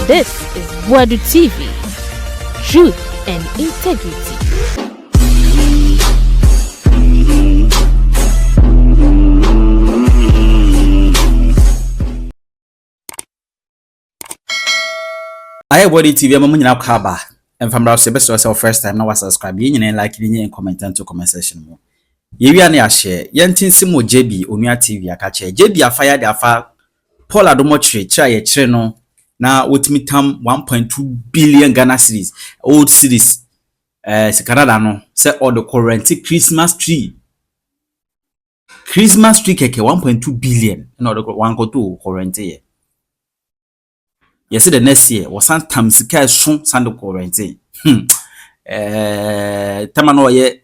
This is Boadu TV. Truth and integrity. I Boadu TV, I'm going to cover. And from the best yourself first time, now subscribe, like, and comment and to comment section more. You are share. Yentin Simo JB, Onua TV, Akache. JB a fire the afa Paul Adomotre, try a channel. Now, with me, 1.2 billion Ghana cedis, old cedis. Canada no, say all the current Christmas tree. Christmas tree keke 1.2 billion. No, the one go to current year. Yes, the next year was sometimes soon sand current. Tamano ye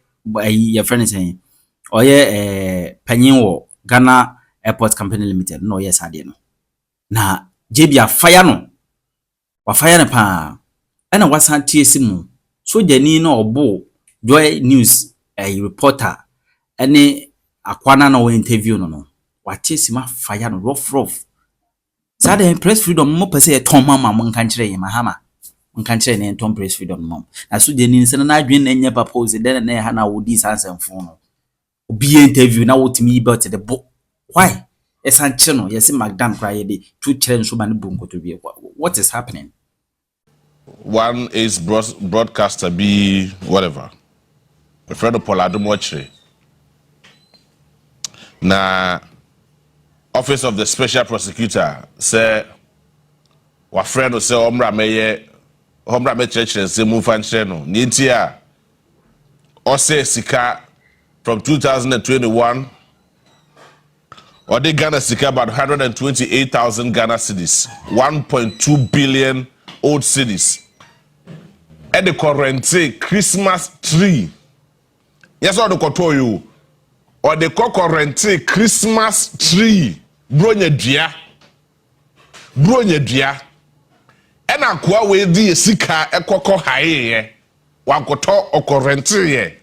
your friend is saying, or ye Penny Ghana Airport Company Limited. No, yes, I didn't. Na JB a fire no. Wa fire na pa. Ana wasan TSM. So jeni no obo Joynews reporter ene akwana na we interview no. Wa TSM fire no rough. Sada press freedom mo pese ton mama mo nkan kire yema hama. Nkan kire ne ton press freedom mom. Na so jeni se na adwen na nya purpose den na ha na wodi sansanfo no. Obi interview na wotimi about the book. Why? Esancheno, yes, Magdan cry the 2 children so many bunko to be. What is happening? One is broadcaster B whatever. A friend of Boadu Motre. Na Office of the Special Prosecutor say wa friend say omra me church say move fan channel. Nintia or say sika from 2021 or they Ghana Sika about 128,000 Ghana cedis, 1.2 billion old cedis. And the current Christmas tree. Yes, or the kotoyo. Or the current Christmas tree. Bronya dia. And a kwa we di Sika e koko haye. Wakoto o current ye.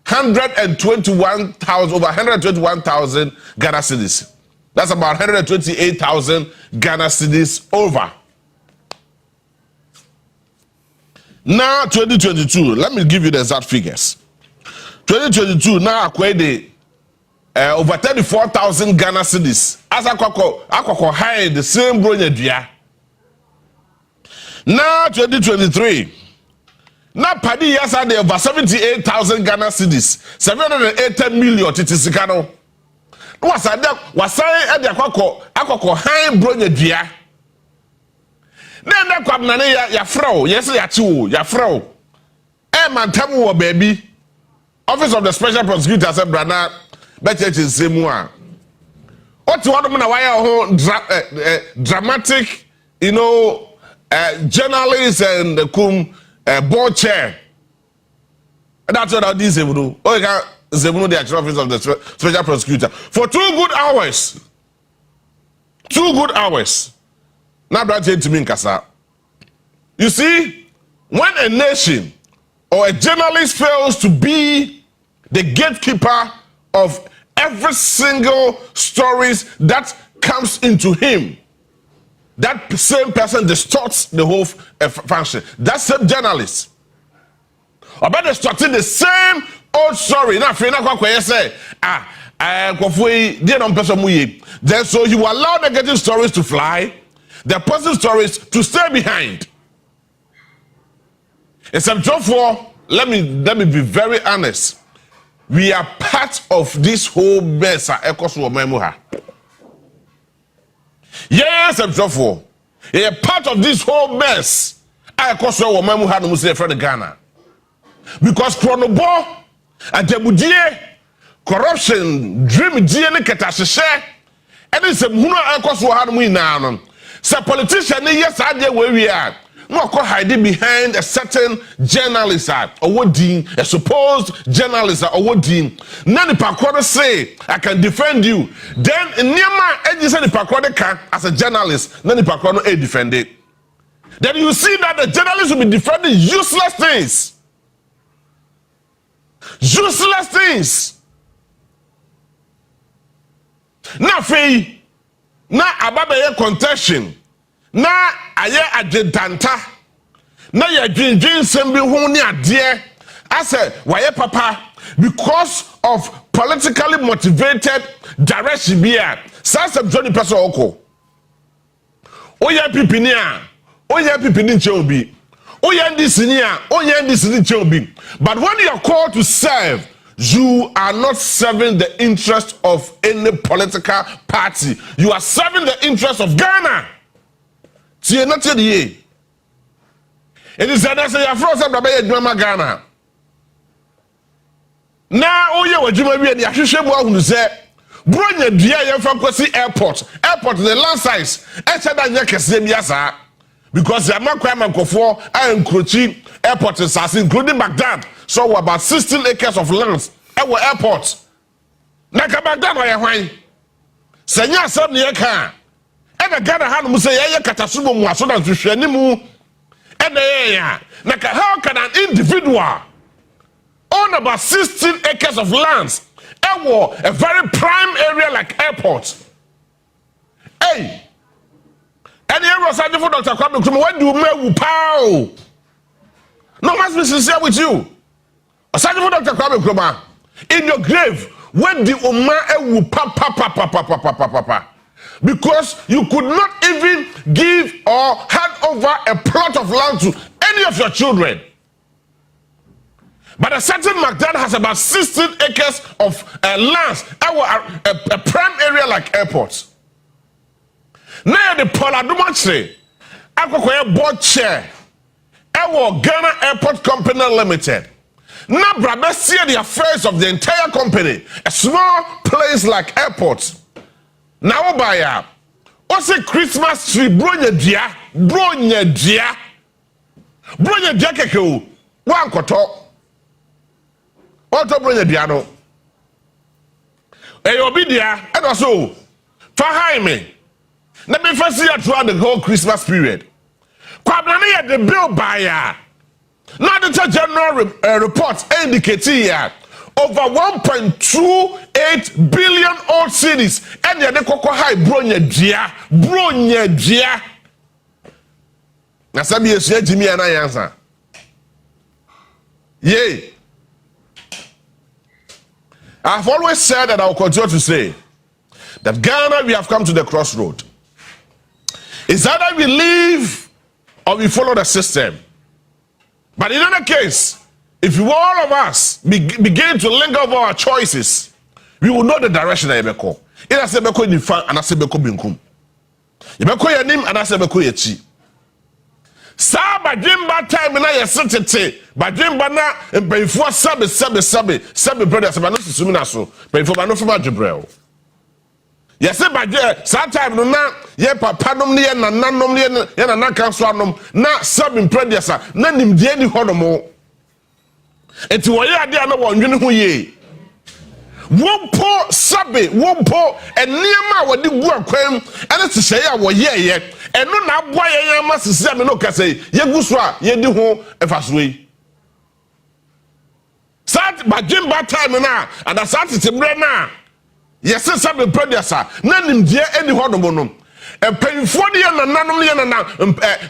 121,000 over 121,000 Ghana cedis. That's about 128,000 Ghana cedis over. Now 2022, let me give you the exact figures. 2022 now acquired over 34,000 Ghana cedis. As akoko high the same bronya dia. Now 2023 now, Paddy yesterday over 78,000 Ghana cedis, 780 million titisikano. Was I there? Was I at the Akoko high bronya dia? Then that come nane ya fro, yes, ya two, ya fro. Man, tell me, baby. Office of the Special Prosecutor said, Brana, better to say more. What you want to know why dramatic, journalists and the board chair. That's what this will do. Oh, you can the actual office of the Special Prosecutor for 2 good hours. 2 good hours. Now, that's it to me, Kasa. You see, when a nation or a journalist fails to be the gatekeeper of every single stories that comes into him, that same person distorts the whole function. That same journalist. About distorting the same old story. Now, if you say, then so you allow negative stories to fly, the positive stories to stay behind. Except for, let me be very honest. We are part of this whole mess. Yes, for a part of this whole mess. I cost what Mamu had to say from Ghana. Because Chronobo and Jebudie, corruption, dream DNA Katashe, and it's a Muna Akos Wahadmi now. So politician, yes, I did where we are. No, hiding behind a certain journalist or what dean, a supposed journalist or what dean. None of the say, I can defend you. Then, Nyama, and you say the Pakwade can, as a journalist, none of the Pakwade defend it. Then you see that the journalists will be defending useless things. Useless things. Now, now, about the contention. na aye agentanta na ya dwendwen sem bi ho ne ade ase waye papa because of politically motivated direction bia sasa Johnny person oko oya pipini a oya pipini nche obi oya ndisini a oya ndisini nche obi. But when you are called to serve, you are not serving the interest of any political party. You are serving the interest of Ghana. Tie na tie die. It is that say ya fro say baba ye dwuma Ghana. Na oye wadwuma wi de ahwehwe bu ahunu say bronya dua ye fa kwasi airport the land size e cheda nya kese bi asa because the mankofo and encroaching airport is including Baghdad, so about 16 acres of land at our airport. Naka Baghdad wa yehwan senya asem ne ka e be Ghana ha no say ye katasubo mu aso na hwehwani mu e na ye ya naka how can an individual own about 16 acres of lands a very prime area like airport? Hey, any area for Dr. Kwame Nkrumah, when do you pow? No, must be sincere with you. Aside for Dr. Kwame Nkrumah, in your grave, when do you pa? Because you could not even give or hand over a plot of land to any of your children. But a certain Baghdad has about 16 acres of lands, a prime area like airports. Now the Boadu Akokoye board chair, Ghana Airport Company Limited. Now brother see the affairs of the entire company, a small place like airports. Now buyer, what's a Christmas tree, bronya dia keke one koto. What to bring the piano? Hey, Obidia, and also, for Jaime. Let me first see you throughout the whole Christmas period. Kwabnani at the bill buyer. Now the general report indicating here over 1.28 billion old cities, and the Coco High bronya dia. Now, some years, Jimmy and I answer. Yay. I've always said, and I will continue to say, that Ghana, we have come to the crossroad. It's either we leave or we follow the system. But in any case, if all of us begin to link over our choices, we will know the direction that we go. It has to be in front and I say beko binkum. You beko yanim and I say beko yechi. Sa bajimba time na yesitete bajimba na mpefo sabe brothers ba no susumi na so mpefo ba no fo badwebrel yese baje sa time no na ye papa nom ne ye nananom ne ye nanaka so anom na sabe brothers na nimdie ni hodomo enti wo ye ade na wo ndwene ho ye wompo sabe wompo eniema wodi gu akwam ene tihye ya wo ye eno na aboa ye ma sisi me no kase ye gu so a ye di ho efaso yi sat bajimba time na and sat tibre na yes sabe producer na nimdie eni hodomo no empanyfo de ye nananom ye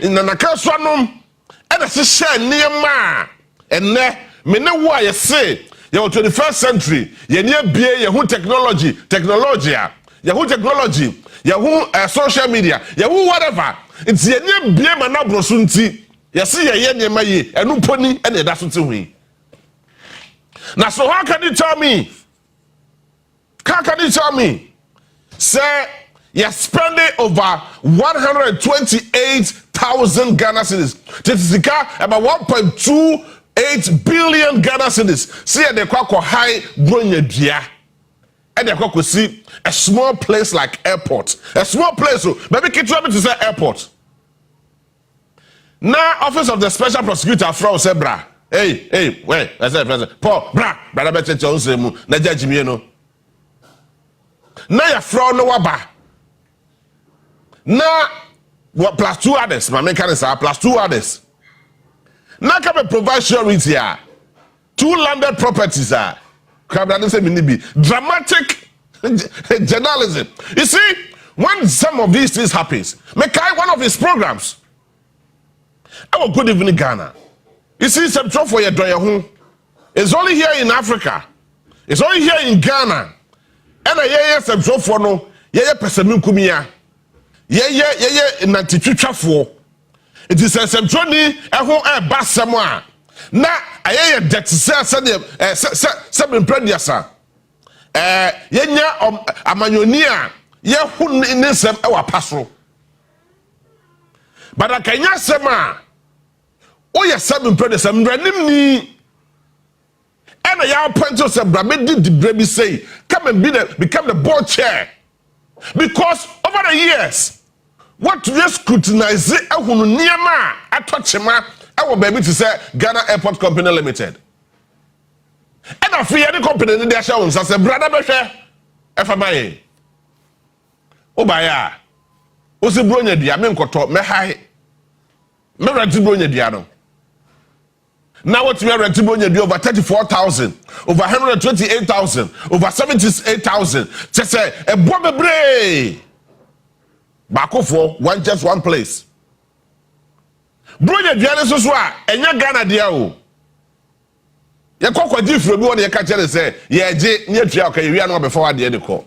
na kaso anom ene hye niema enne me ne wo a ye se your 21st century, ye near BA, Yahoo technology, Yahoo social media, Yahoo whatever. It's ye near BA manabro sunti. You see ye near my ye, and no pony, and that's what we. Now, so how can you tell me? How can you tell me? Say, you're spending over 128,000 Ghana cedis. This is about 1.28 billion Ghana cedis. See, they quite high bronya dia. And they quite see a small place like airport. A small place, so maybe keep me to say airport. Now, Office of the Special Prosecutor from Sebra. Hey, wait, I said, Paul, brother, better Jones, na judge me, no. Now, you're from no waba. Now, what plus 2 others, my main candidates are plus 2 others. Now, can we provide surety here? 2 landed properties are. Dramatic journalism. You see, when some of these things happens, make one of his programs. Oh, good evening, Ghana. You see, some trouble for your doyer. It's only here in Africa. It's only here in Ghana. And I some trouble for no. Person kumia. Nantichucha for. It is a some trouble. Bass somewhere. Na I that some imprediasa. Amanyonia. Hun in some our pastoral. But I can sema. Oh, yes, some predators, some random me. And I point to some did the baby say, come and become the board chair. Because over the years, what you scrutinize it, I touch him, I will be able to say Ghana Airport Company Limited. And I fear the company in their shows as a brother, FMI. Oh, by ya. What's the bronya diamond koto, me high. Me rent bronya diano. Now what we are renting over 34,000, over 128,000, over 78,000. Just say a bomb bray. Bako for one place. Bronya diano so swa enya Ghana dia o. Ye kokwa di fro bi won ye ka kere say ye je nye tua okay wi anu before ade ko.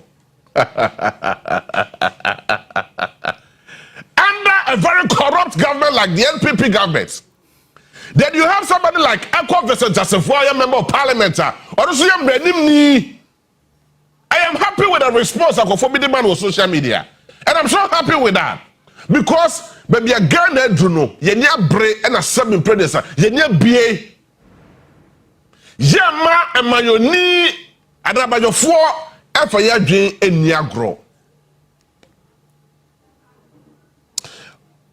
Under a very corrupt government like the NPP government. Then you have somebody like Echo Vincent Jasefo, member of parliament. I am happy with the response of the man on social media. And I'm so happy with that. Because baby a Ghana Druno, Yenya Bre and a seven predecessor, Yenya BA. Yama and Mayoni, Adabayo 4, Efayadjin and Niagro.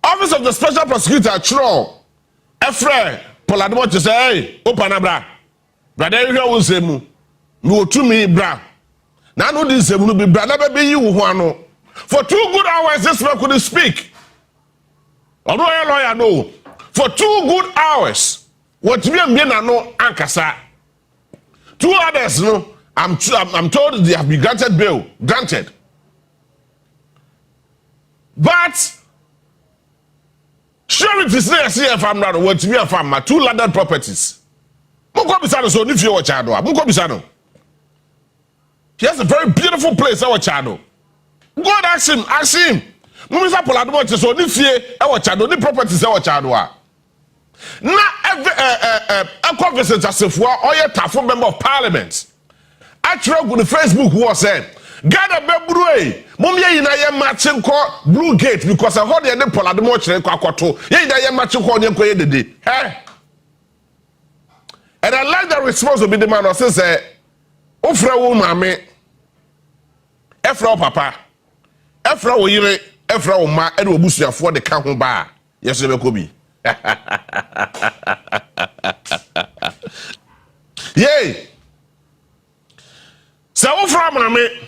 Office of the Special Prosecutor, Chro. Efre, Poladmo to say, hey, open a bra. Brother, you will say, me to me, bra. Now, no, this will be brother, baby, you who for 2 good hours, this man couldn't speak. Although a lawyer, no. For 2 good hours, what me and Biena no Ankasa. 2 others, no. I'm told they have been granted bail. Granted. But surely it is not a farm now. What me a farm? My 2 landed properties. Mungo bisano so if you watch Chado. Mungo bisano. He has a very beautiful place. Our Chado. Go and ask him. Ask him. Mumisa Poladmo so if you our Chado. The properties our Chado. Now every conversation as if we are a tough member of parliament. Actually, on the Facebook was said. Ghana Bebrue, Mumia in a matching called Blue Gate because I heard the Poladmo Chekwato. Yea, matching called them the day. And I like the response of the man who says, Ofra woman, Efra papa, Efra Oyire, Efra Oma, and Obusia for the Kahun bar. Yes, Kobe. Yay! So, Ofra Mammy.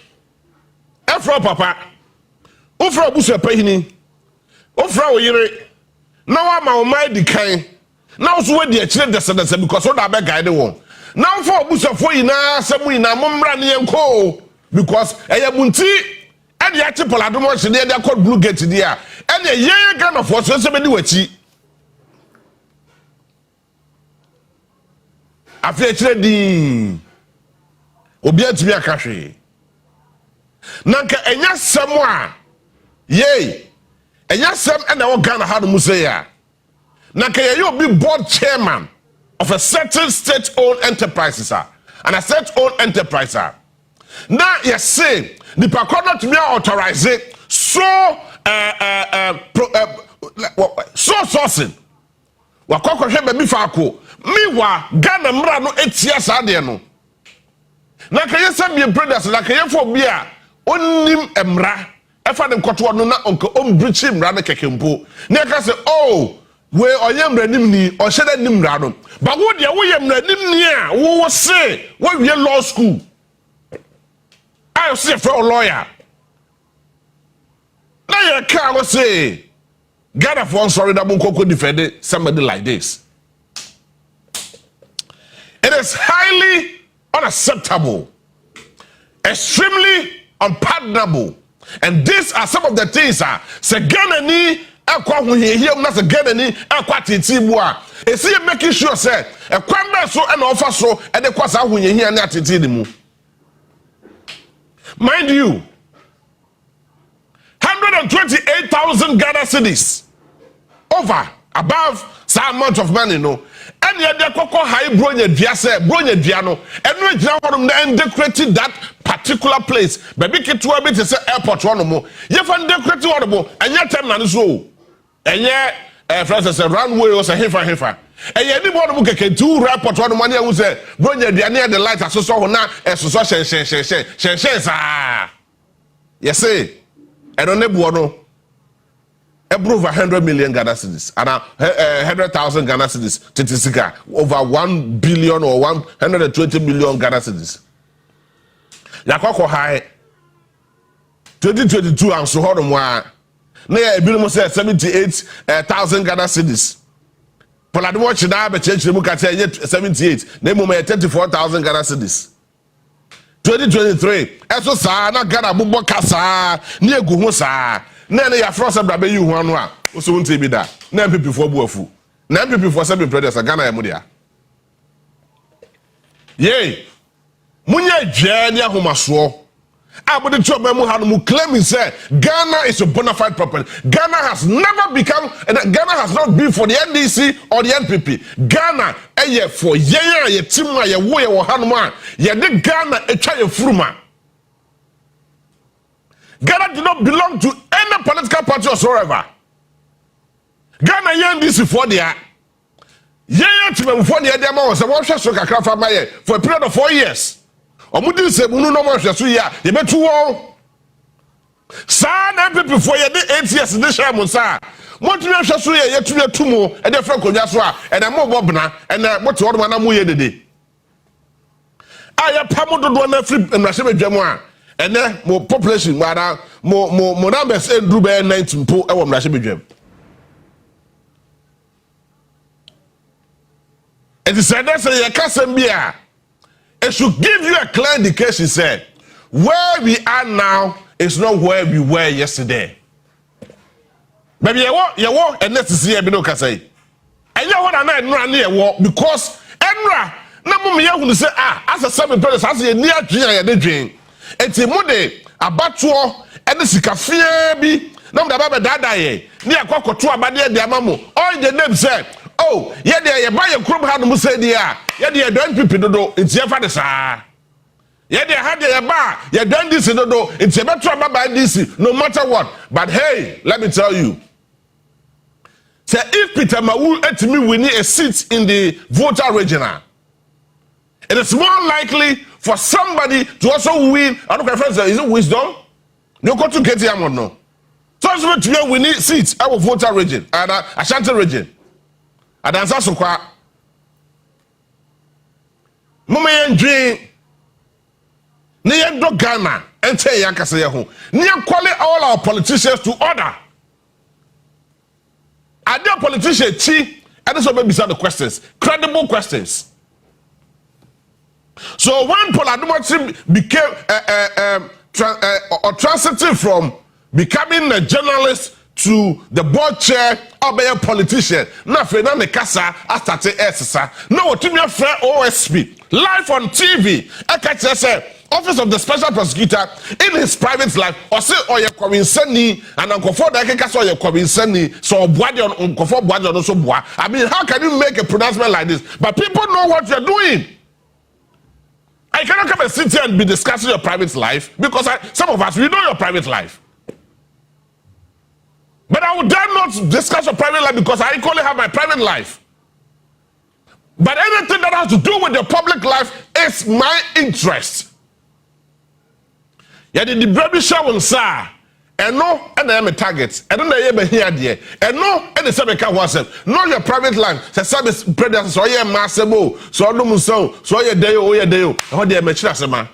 Efra papa, Ofra Busa Pahini, Ofra Oyire, now I'm my decay. Now, so where the children descendants because all that bad guy they won't. Now for Busa for you now, some we now Mumrani and Co. Because a Munti and the actual Poladomos there, they're called Blue Gate there. And a year gun of what's so many witchy. I feel the Obia to be a country. Nanka enya samwa yay enya sam and our Ghana had musea nanka you be board chairman of a certain state-owned enterprises and a state-owned enterprise now you say the pakona to be authorized so sourcing wakoko hwe be faako miwa Ghana mra no etia saade no nanka yesam be brothers nanka yefo bia onim emra efa de nkoto no na onka ombrechi mra na kekempo na ka say oh we oyemra nim ni o hyeda nim mra no ba wo de wo yemra nim ni a wo say wo wie law school I say for a lawyer na you can go say Ghana for sorry that Bunkoko defend somebody like this. It is highly unacceptable, extremely unpardonable, And these are some of the things say Ghana ni ekwa hu here na say Ghana ni ekwa titi bu a esi making sure say ekwa be so e na ofa so e de kwasa hu here na titi ni mu. Mind you, 128,000 Ghana cedis over above some amount of money no. And yet they koko high bronya dia say bronya dia no and we jina honom na decorating that particular place baby ketua bi te say airport one mo ye fan decorate one mo anya time na so enye Francis runway o say hefa eye ni bo no keke tu airport one mo na hu say bronya dia na the light asoso ho na esoso shen sa yes say e no ne bo no over 100 million Ghana cedis and 100,000 Ghana cedis titisika over 1 billion or 120 million Ghana cedis. Yakoko high 2022 and so hold on na ebinom say 78,000 Ghana cedis. Polado watch na be change mu ka say 78 na mo 34,000 Ghana cedis. 2023 eso sa na Ghana bubo kasa na egu ho sa na ya frosa brabe yi hu anu a so wonte bi da na MPP for buafu na MPP for seven brothers Ghana ya mu dia ye munya dwa ni ahomaso abode to mamu ha no mu claim say Ghana is a bona fide property. Ghana has not been for the NDC or the NPP. Ghana for ye team ye wo ye wo ha no a ye de Ghana etwa ye furuma. Ghana do not belong to any political party whatsoever. Ghana NDC for there. Ye team for there dem was one shot kakra fa maye for a period of 4 years. Omudi se munu no mo hweso ya ye betu wo sa na people for ye 8 years this share mo sa mo tumi hweso ye tumi tumo e de fra konwa so a e na mo bobna e na mo te odoma na mo ye dede aya pamo dodo na free mrahye bedwam a e na mo population mara mo numbers endru be 19 po e wo mrahye bedwam it is said that ye kasem bia. It should give you a clear indication, said, where we are now is not where we were yesterday. Maybe you walk and let's see a bit of say. And you want to know near walk because Enra, no moment you say, as a 7 brothers, as a near drink. It's a mode about you and the Sikafi be no the Dada ye near Coco to Abadia de Amamo. All the name said. Oh, yeah, they buy a crop hand say yeah, they don't people do it's your father, sir. Yeah, they had a bar, you done this in the door, it's a better by this, no matter what. But hey, let me tell you. Say if Peter Mawu at me we need a seat in the voter regional, it is more likely for somebody to also win. I don't know, friends, is it wisdom? You go to get him or no. So we need seats our voter region and Ashanti region. Adansa so kwa mama yendwe ne yendo Ghana ente yakase ye ho ne call all our politicians to order. Are there politicians chi and so be beside the questions, credible questions. So when Paul Adumotsi became transitive from becoming a journalist to the board chair of a politician. Na fe na me kasa astate esesa. Na otumi afre OSP live on TV. Aka say Office of the Special Prosecutor in his private life or say oye kwabinsani and unkofo da kasa oye kwabinsani so boade on unkofo boade on so boa. I mean, how can you make a pronouncement like this? But people know what you're doing. I cannot come and sit here and be discussing your private life because some of us, we know your private life. But I would dare not discuss your private life because I equally have my private life. But anything that has to do with your public life is my interest. Yeah, the baby shower, sir. And no, and I am a target. And then I am here, dear. And no, and the same can was know your private life. The service predators, so yeah, massable, so no so yeah, day, how they make sure, man.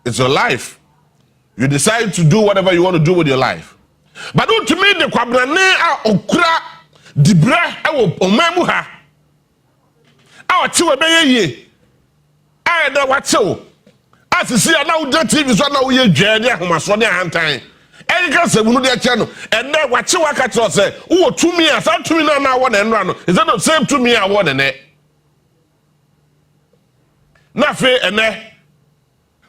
It's your life. You decide to do whatever you want to do with your life. But don't to me the kwabrane okura dibre ewo omamu ha awachi we beye I da wachi o asisi na wo TV so na wo ye dwane ahomaso ne ahantan Erika se bunu de che no and then wache waka to say wo tumi a sa tumi na wo na enra no is that the same tumi a wo ne na fe ene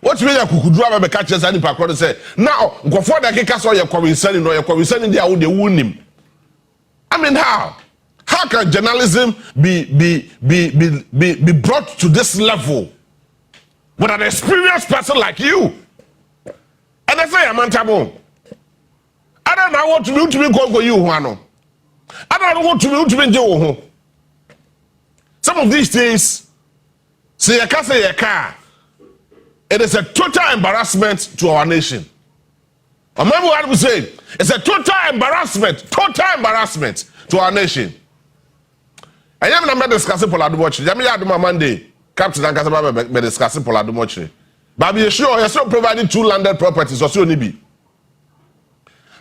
what me ya kukudu aba be catch say nipa kro say now nkofo da keka so ye kwensani no ye kwensani dia wo de wunim. I mean how can journalism be brought to this level with an experienced person like you? And I say I'm untable. I don't know what to be go you one. I don't know what to be do. Some of these things say a car. It is a total embarrassment to our nation. Remember what we said? It's a total embarrassment to our nation. I am not discussing Boadu much. I mean, I do my Monday. Captain Ankasaba be discussing Boadu much. But be sure you're still providing 2 landed properties or so nibi.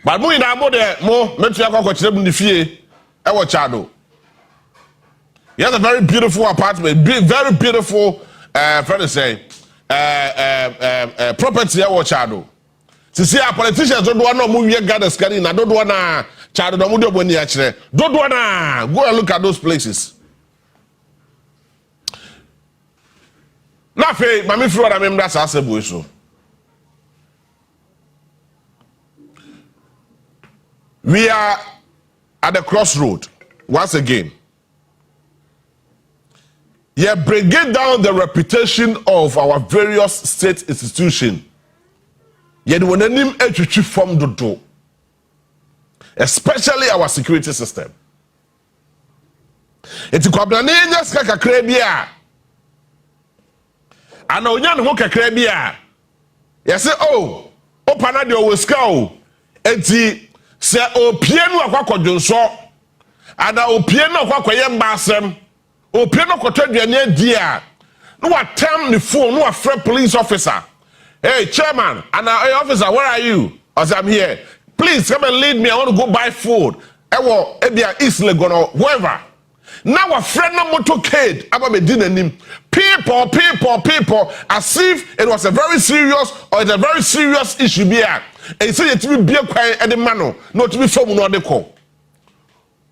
But mo in amo de mo metu akoko chire bu ni fie e wo chado. He has a very beautiful apartment, very beautiful friend say property e wo chado. See our politicians don't want no move get the scanning. I don't want to child no do boni akire. Don't want to go and look at those places. Na fe mami fru na memra sa asebu so. We are at the crossroad once again. Yeah, bring it down the reputation of our various state institutions. Yet when anim etwitwi form dodo, especially our security system. Eti kwabna ne nya ska kakra bia. Ana onya ne ho kakra bia. Yese oh, opana de o ska o. Eti se opie nu akwakodwonso. Ana opie nu akwakoye mbasem. Opie nu kotodwane adia. No atam ne phone, no afre police officer. Hey, chairman, and hey, officer, where are you? As I'm here. Please come and lead me. I want to go buy food. Ewo, Ebia, East Legon, or whoever. Now a friend of motorcade, about me dinner him. People, as if it was a very serious or it's a very serious issue here. And say it to be quiet at the mano, not to be from another call.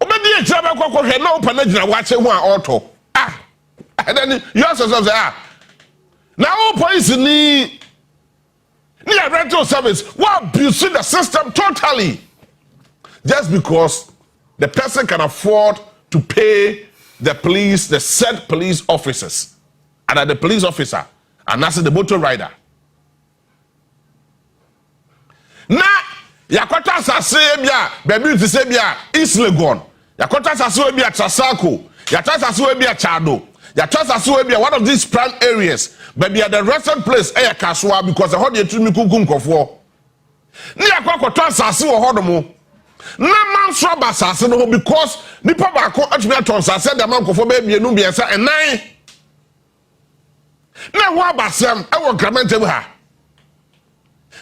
Obedi a chaba kwako he na opanagina wache ho a auto. And then you ask yourself now police ni near rental service, we're abusing the system totally. Just because the person can afford to pay the police, the said police officers, and the police officer, and that's the motor rider. Now, Yakota Sasebia, baby to Sebia, East Legon, Yakota Sasebia Trasako, Yatasa Suebia Chado. Your trust will be one of these prime areas, but be at the restaurant place, Kaswa, because the hot to me cook for. Near Quacotan Sassi or Hodomo. No man swab assassin because Nipa Archmeatons, I said the monk for baby and Nubia and 9. Now, what about Sam? I will comment to her.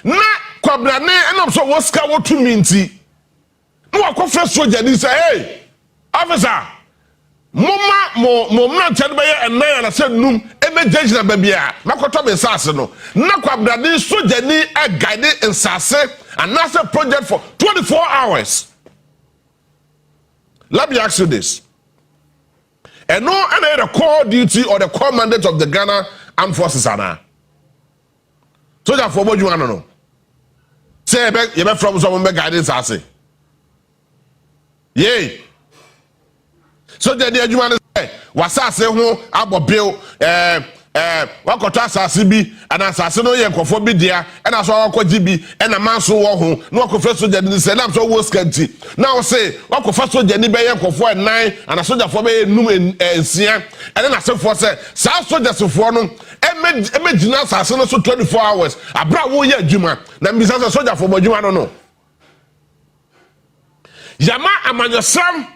Na Quabrane and also what's cow to minty. No, I confess to Jenny say, hey, officer. Moma tell me and I said num emergency na babia makoto be sase no na kwabrade so jani a guide in sase and that's a project for 24 hours. Let me ask you this. And no any the core duty or the core mandate of the Ghana Armed Forces ana. So that for what you want to know. Say you be from some be guidance sase. Yay. So the adwuma say wasase ho abobil wakoto asase bi ana asase no ye nkofo bi dia na so wakoji bi na manso wo ho na wakofa soja ni say na so wo skanti na wo say wakofa soja ni be ye nkofo 9 ana soja fo be num ensia na asefo say sa soja sefo no emegina asase no so 24 hours abra wo ye adwuma na mbisa soja fo adwuma no yama amanyosam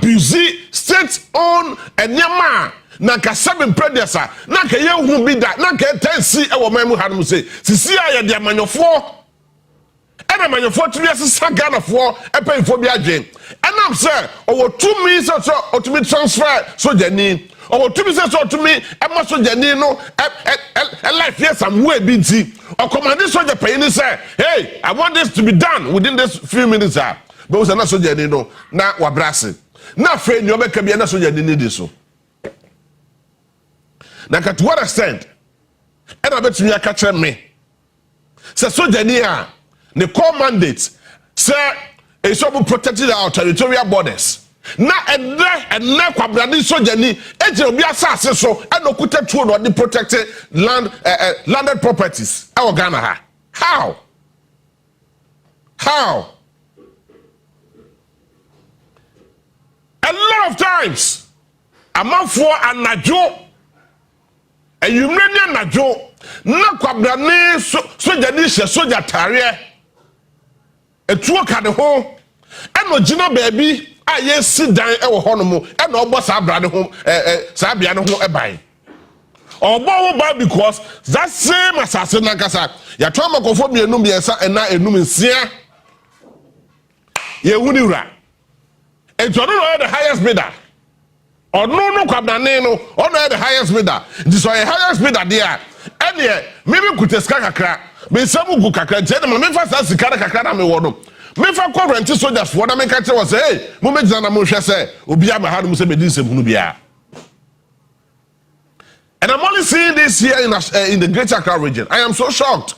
busy state owned and yama na ka 7 predecessor na ka ye hu bi da na ka 10 e wo mamu hanum say sisi aye de amanyofo e na amanyofo tumi asesa Ghana-fo e payfo bi adwen enam say owo 2 minutes so otumi transfer so jani or to me say so to me e ma soldier ni no life here some way bi nti or commanding soldier pay ni say hey I want this to be done within this few minutes but we say na soldier ni no na wa brase na fe ni obeka bia na soldier ni di so na to what extent and I bet you catch me say soldier ni a the core mandate say e so protected our territorial borders. Na and kwabrani soldier ni eje obi asase so and okuta tuo no the protected landed properties e Ghana ha how a lot of times amanfo anajo ayumrenya anajo na kwabrani soldier ni hye soldier tare etuo ka de ho eno gina baabi aye si dan e wo hono mu e na ogbo sa brade ho sa bia ne ho e ban ogbo wo ba because that same asase na kasa ya to makofo mienum biensa ena enum nsia ye wuni wura e to no the highest bidder or no kwabane no or no the highest bidder this one highest bidder there ene maybe kuteska kakra me samu gu kakra je na me fa sa sikara kakra na me wo no me fa ko rent soldiers for na me ka tell say hey mo me jana mo hwe say obi ama ha no say be dis hunu bia. And I'm only seeing this here in the Greater Accra region. I am so shocked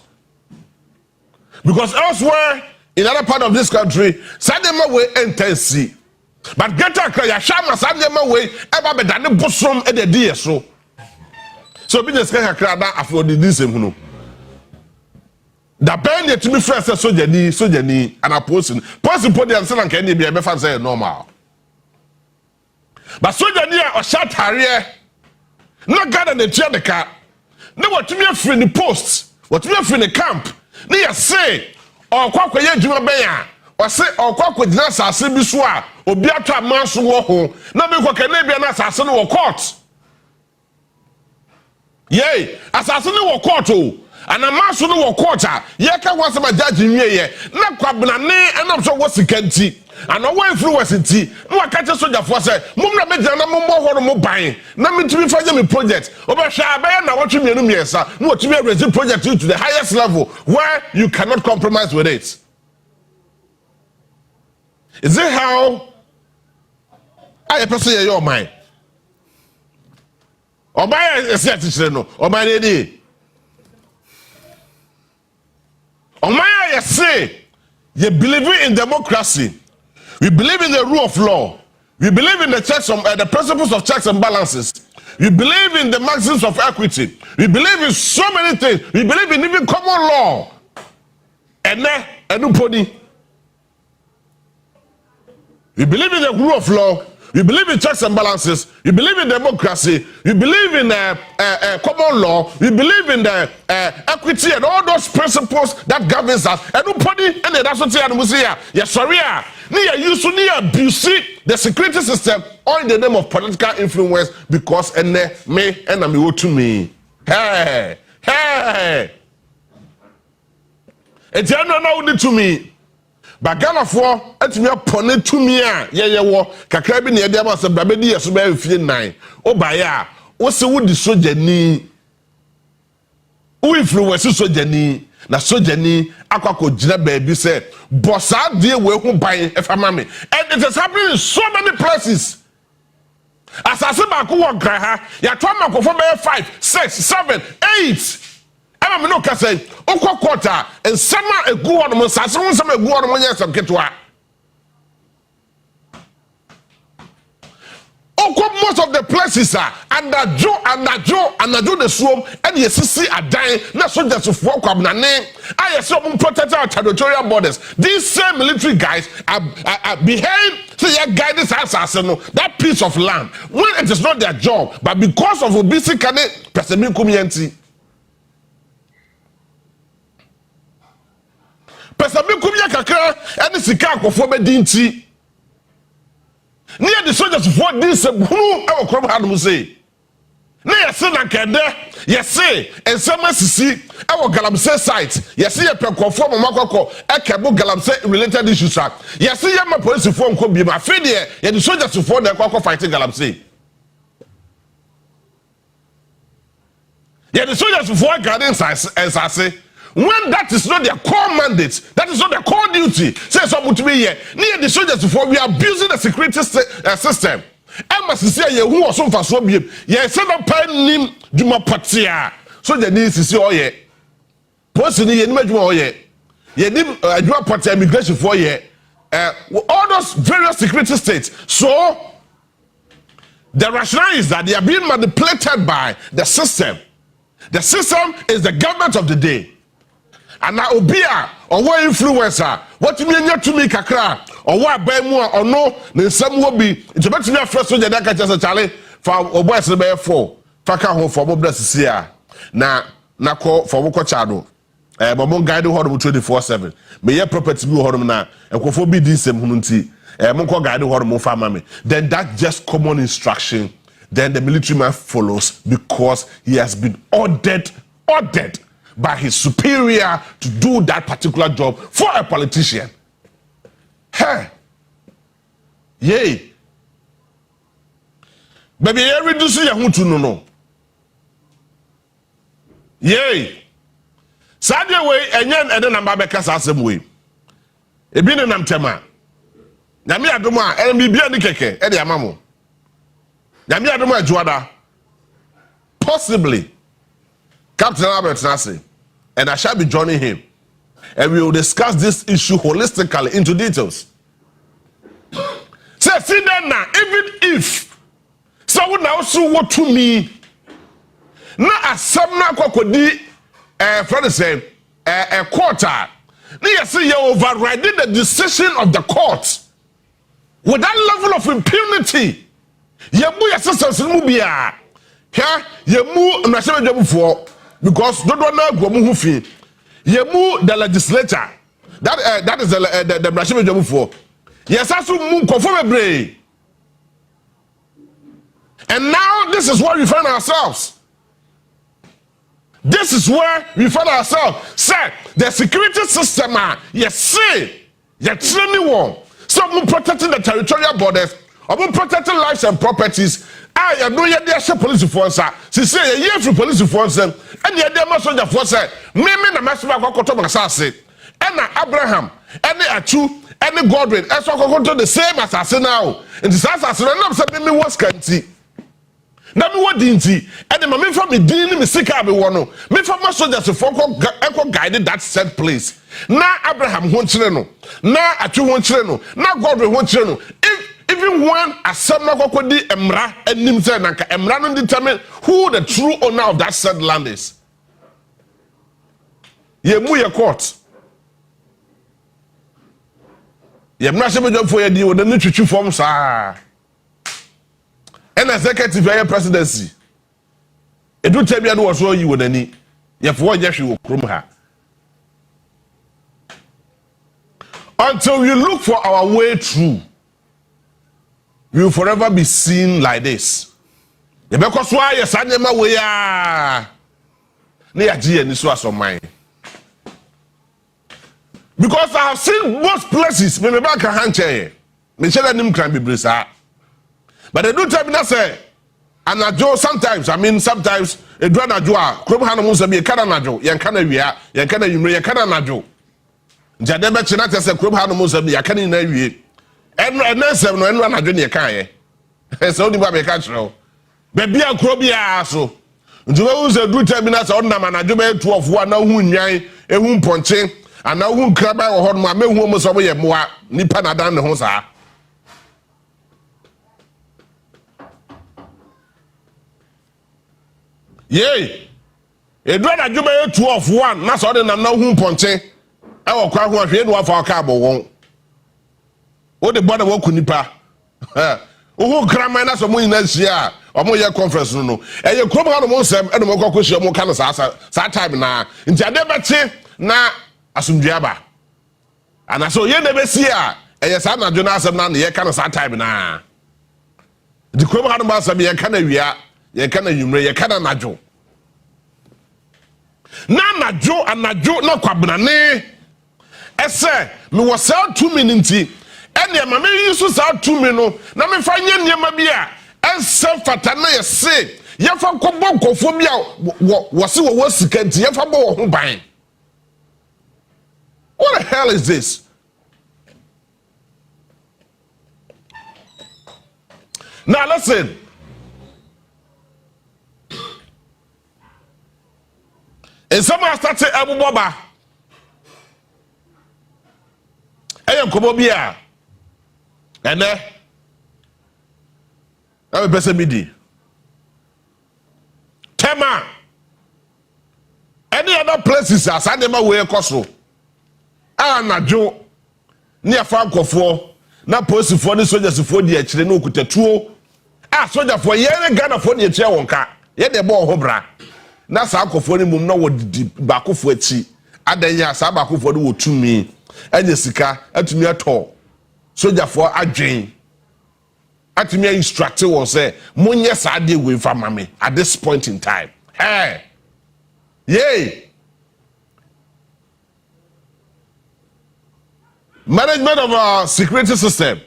because elsewhere in other part of this country sadema way intense but Greater Accra ya shama sadema way ever be than bosom e the dey so business can Accra da afford this hunu. The band yet to be fresh soldier ni and a person put the answer and can be a say normal. But soldier ni or shot harrier no God and the chair the car. No what to be a friend the post, what to be a friend the camp. Near say or quack ye juma beya or say or quack with nasa sibiswa or beata mansu wo ho. No me can be an assassin or court. Yea, assassin or court. And a man so no quarter, ye can want some judge in ye, not quabna ne, and I'm so what's the canty, and away influence in tea. No, I catch a soldier for say, Mumma Majana Mumbo more buying, nothing to be for them project. Over Shaban, now what you mean, yes, sir, what you mean, resume project to the highest level where you cannot compromise with it. Is it how I perceive your mind? Or by a certain no, or my lady. Omaya say, you believe in democracy. We believe in the rule of law. We believe in the principles of checks and balances. We believe in the maxims of equity. We believe in so many things. We believe in even common law. And we believe in the rule of law. We believe in checks and balances. We believe in democracy. We believe in common law. We believe in the equity and all those principles that governs us. And nobody, and that's what we say. Yes, sorry. Near use to near abuse the security system all in the name of political influence because and me and me to me. Hey. It's not to me. But Ghana for etimi apone tumi a ye wo kakra bi na ye dem asem ba be di yeso ba fie 9 o ba ya wo se wo di sojani wo influence sojani na sojani akwako gina ba bi se bossa de we hu ban e fa ma me and it is happening in so many places asase ba ko wo gra ha ya to makofo ba 5 6 7 8 I'm no kase okwa quarter and summer a go on mo sase won sama go on mo nyesam ketwa okwa most of the places are under the swam and yesisi adan na soldiers for kwabnane ayeso mo protect our territorial borders. These same military guys are behind say guide this assassin that piece of land when it is not their job but because of obisi kane person community. Pesa bi kumya kakra ene sika akofo be dinti near the soldiers for this who e krom hadum say na yesi na kende yesi ensema sisi e wo galamsey site yesi ye pekofo mamakoko e kebo galamsey related issues yesi ye ma police for nko bi ma fe de ye the soldiers for the kwakọ fighting galamsey Yeah, the soldiers before guarding as I say. When that is not their core mandate, that is not their core duty. Say something to me here. Near the soldiers before we are abusing the security system. Emma say who was so fast so be. Yeah, send up pen nim Juma Patia. So the needs to see all ye. Person in image more ye. Ye nim Juma Patia immigration for ye. All those various security states. So the rationale is that they are being manipulated by the system. The system is the government of the day. And now Obia or what influencer, what you mean to me kakra, or what by more or no, then some will be it's about to be a first soldier that catches a Charlie for or boys the bear for Faka home for Bob Blessia. Now call for Woko Chado. Mamon guide horrible 24/7. May your property be horrible now, and for be this same hunty, Monko guide horrible family. Then that just common instruction. Then the military man follows because he has been ordered by his superior to do that particular job for a politician. Hey, yay. Baby, you reduce your home to no. Yay. Sadia way, and then I'm Babeka's awesome way. A bin and Amtema. Namia Duma, and be beyond the keke, Eddie Amamo. Namia Duma Juada. Possibly. Captain Albert Nasi, and I shall be joining him, and we will discuss this issue holistically into details. Say, see that now, even if someone now so what to me, not as some now kwakodi, friend say, a quarter, you see you overriding the decision of the court with that level of impunity. You move your sisters in Mubia, here you move national job for. Because don't know who fee. You move the legislature. That is the national job for. Yes, I should move conformably. And now this is where we find ourselves. This is where we find ourselves. Sir, the security system, yes, see, you're training one. Some protecting the territorial borders, or protecting lives and properties. I know you're there, police force. She say, a year for police force, and you're there, my soldier force. Me, the master of Kotoba assassin, and Abraham, and the Achu, and the Godwin, and so go to the same assassin now. And this assassin, and I'm saying, me was canty. Now, me what didn't he? And the mammy from me dealing me sick, I be one. Me from my soldiers to folk guided that said place. Now, Abraham won't channel. Now, Achu won't channel. Now, Godwin won't channel. Even when a son of Kokodi Emra and Nimsa Nanka Emra don't determine who the true owner of that said land is. Ye mu your court. Ye not job for your deal with the new chuchu form, sir. And executive presidency. It do tell me I was you with any. Ye for what you will crum her. Until we look for our way through, we will forever be seen like this. Because why yes, I never we are near G and this was on mine. Because I have seen most places, maybe back a hand chair, Michelle and him can be brisa. But they do tell me that say, and I do sometimes, sometimes a drana joa, Krumhana Musa be a cananajo, Yankana, Yankana, you may a cananajo. Jadeba Chinata said, Krumhana Musa be a canina. And then seven and run a junior kaye. It's only by a catcher. Baby, a crobia so. Jones a good terminus on them and I do 12 1 now who yay, a wound punching, and now who crab or hold my men who was away more, Nipana down the hosa. Yea, a dread a jubilee 12 1, that's all than I know whom punching. I will cry one head one for a cabo won't. What the body won't nipa? Who cram minus a moon next year or more year conference no. And you come out of Mosem and the Moko more kind of sad time now. In Jadeba na Asumdiaba. And I saw you never see her. And yes, I'm not Jonas and none the kind of sad time now. The Crum had a master be a canavia, ye can you can najo. Na Joe and Najo no quabrane. Ese, me was out 2 minutes. And the mammy used to out 2 minutes. Now me find your mabia. And self fatana say, Yefa kobo nkofo bia wose wo sika nti yefa bo wo ho ban. What the hell is this? Now listen. And someone started Abu Baba. I am Kobobia. And I'm a person midi. Tema. Any other places as I never wear Koso. Na jo near Frankofo. Na post for the soldiers for the Chileno Kutatuo. Soldier for yen Ghana for the Chawonka. Yet the ball hobra. Na sa akofo ni mum na wo bakofo achi adanya sa bakofo de wo tumi anye sika atumi ato sojafo adwen atumi instruct won say monye sa de we fa mame at this point in time. Hey, yay. Management of our security system.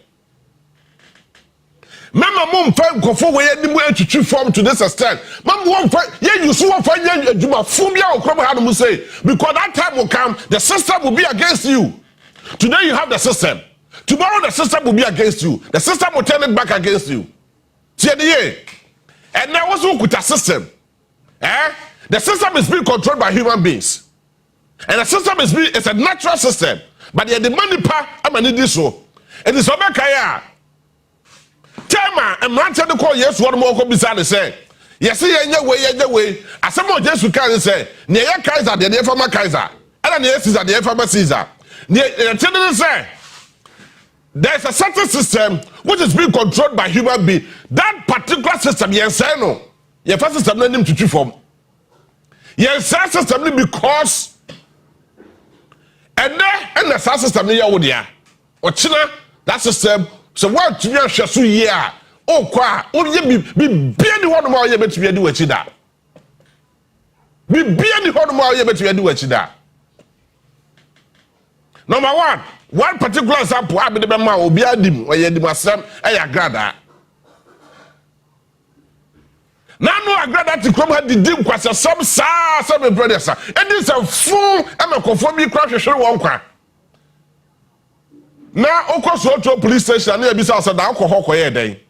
Mama mum find kofo we any mo atwitwi form to this extent. Mama won find ye you so find ye aduma fumia okrom had mu say because that time will come the system will be against you. Today you have the system. Tomorrow the system will be against you. The system will turn it back against you. See the year. And now what's wrong with the system? The system is being controlled by human beings. And the system is it's a natural system. But the money part I'm gonna need this so. And it's over kaya. Tema and man tell the call yes one more come beside say yes ye way as some of Jesus can say near Kaiser the former Kaiser and the Caesar the former Caesar the say there's a certain system which is being controlled by human being. That particular system yes say no your first system name to true form yes system because and the system near wo dia or China that system. So what to be so year? Oh, qua, only be the one more year to be do what you da. Be the one more year to do what you da. Number one particular example, I be the man will be a dim or ye dimasam, I grada. Now, no, I grada to come at the dim quasa some brothers, and this a fool, I'm a conform you crash show one crack. Now, Oko to police station near Bisa said alcohol quiet day.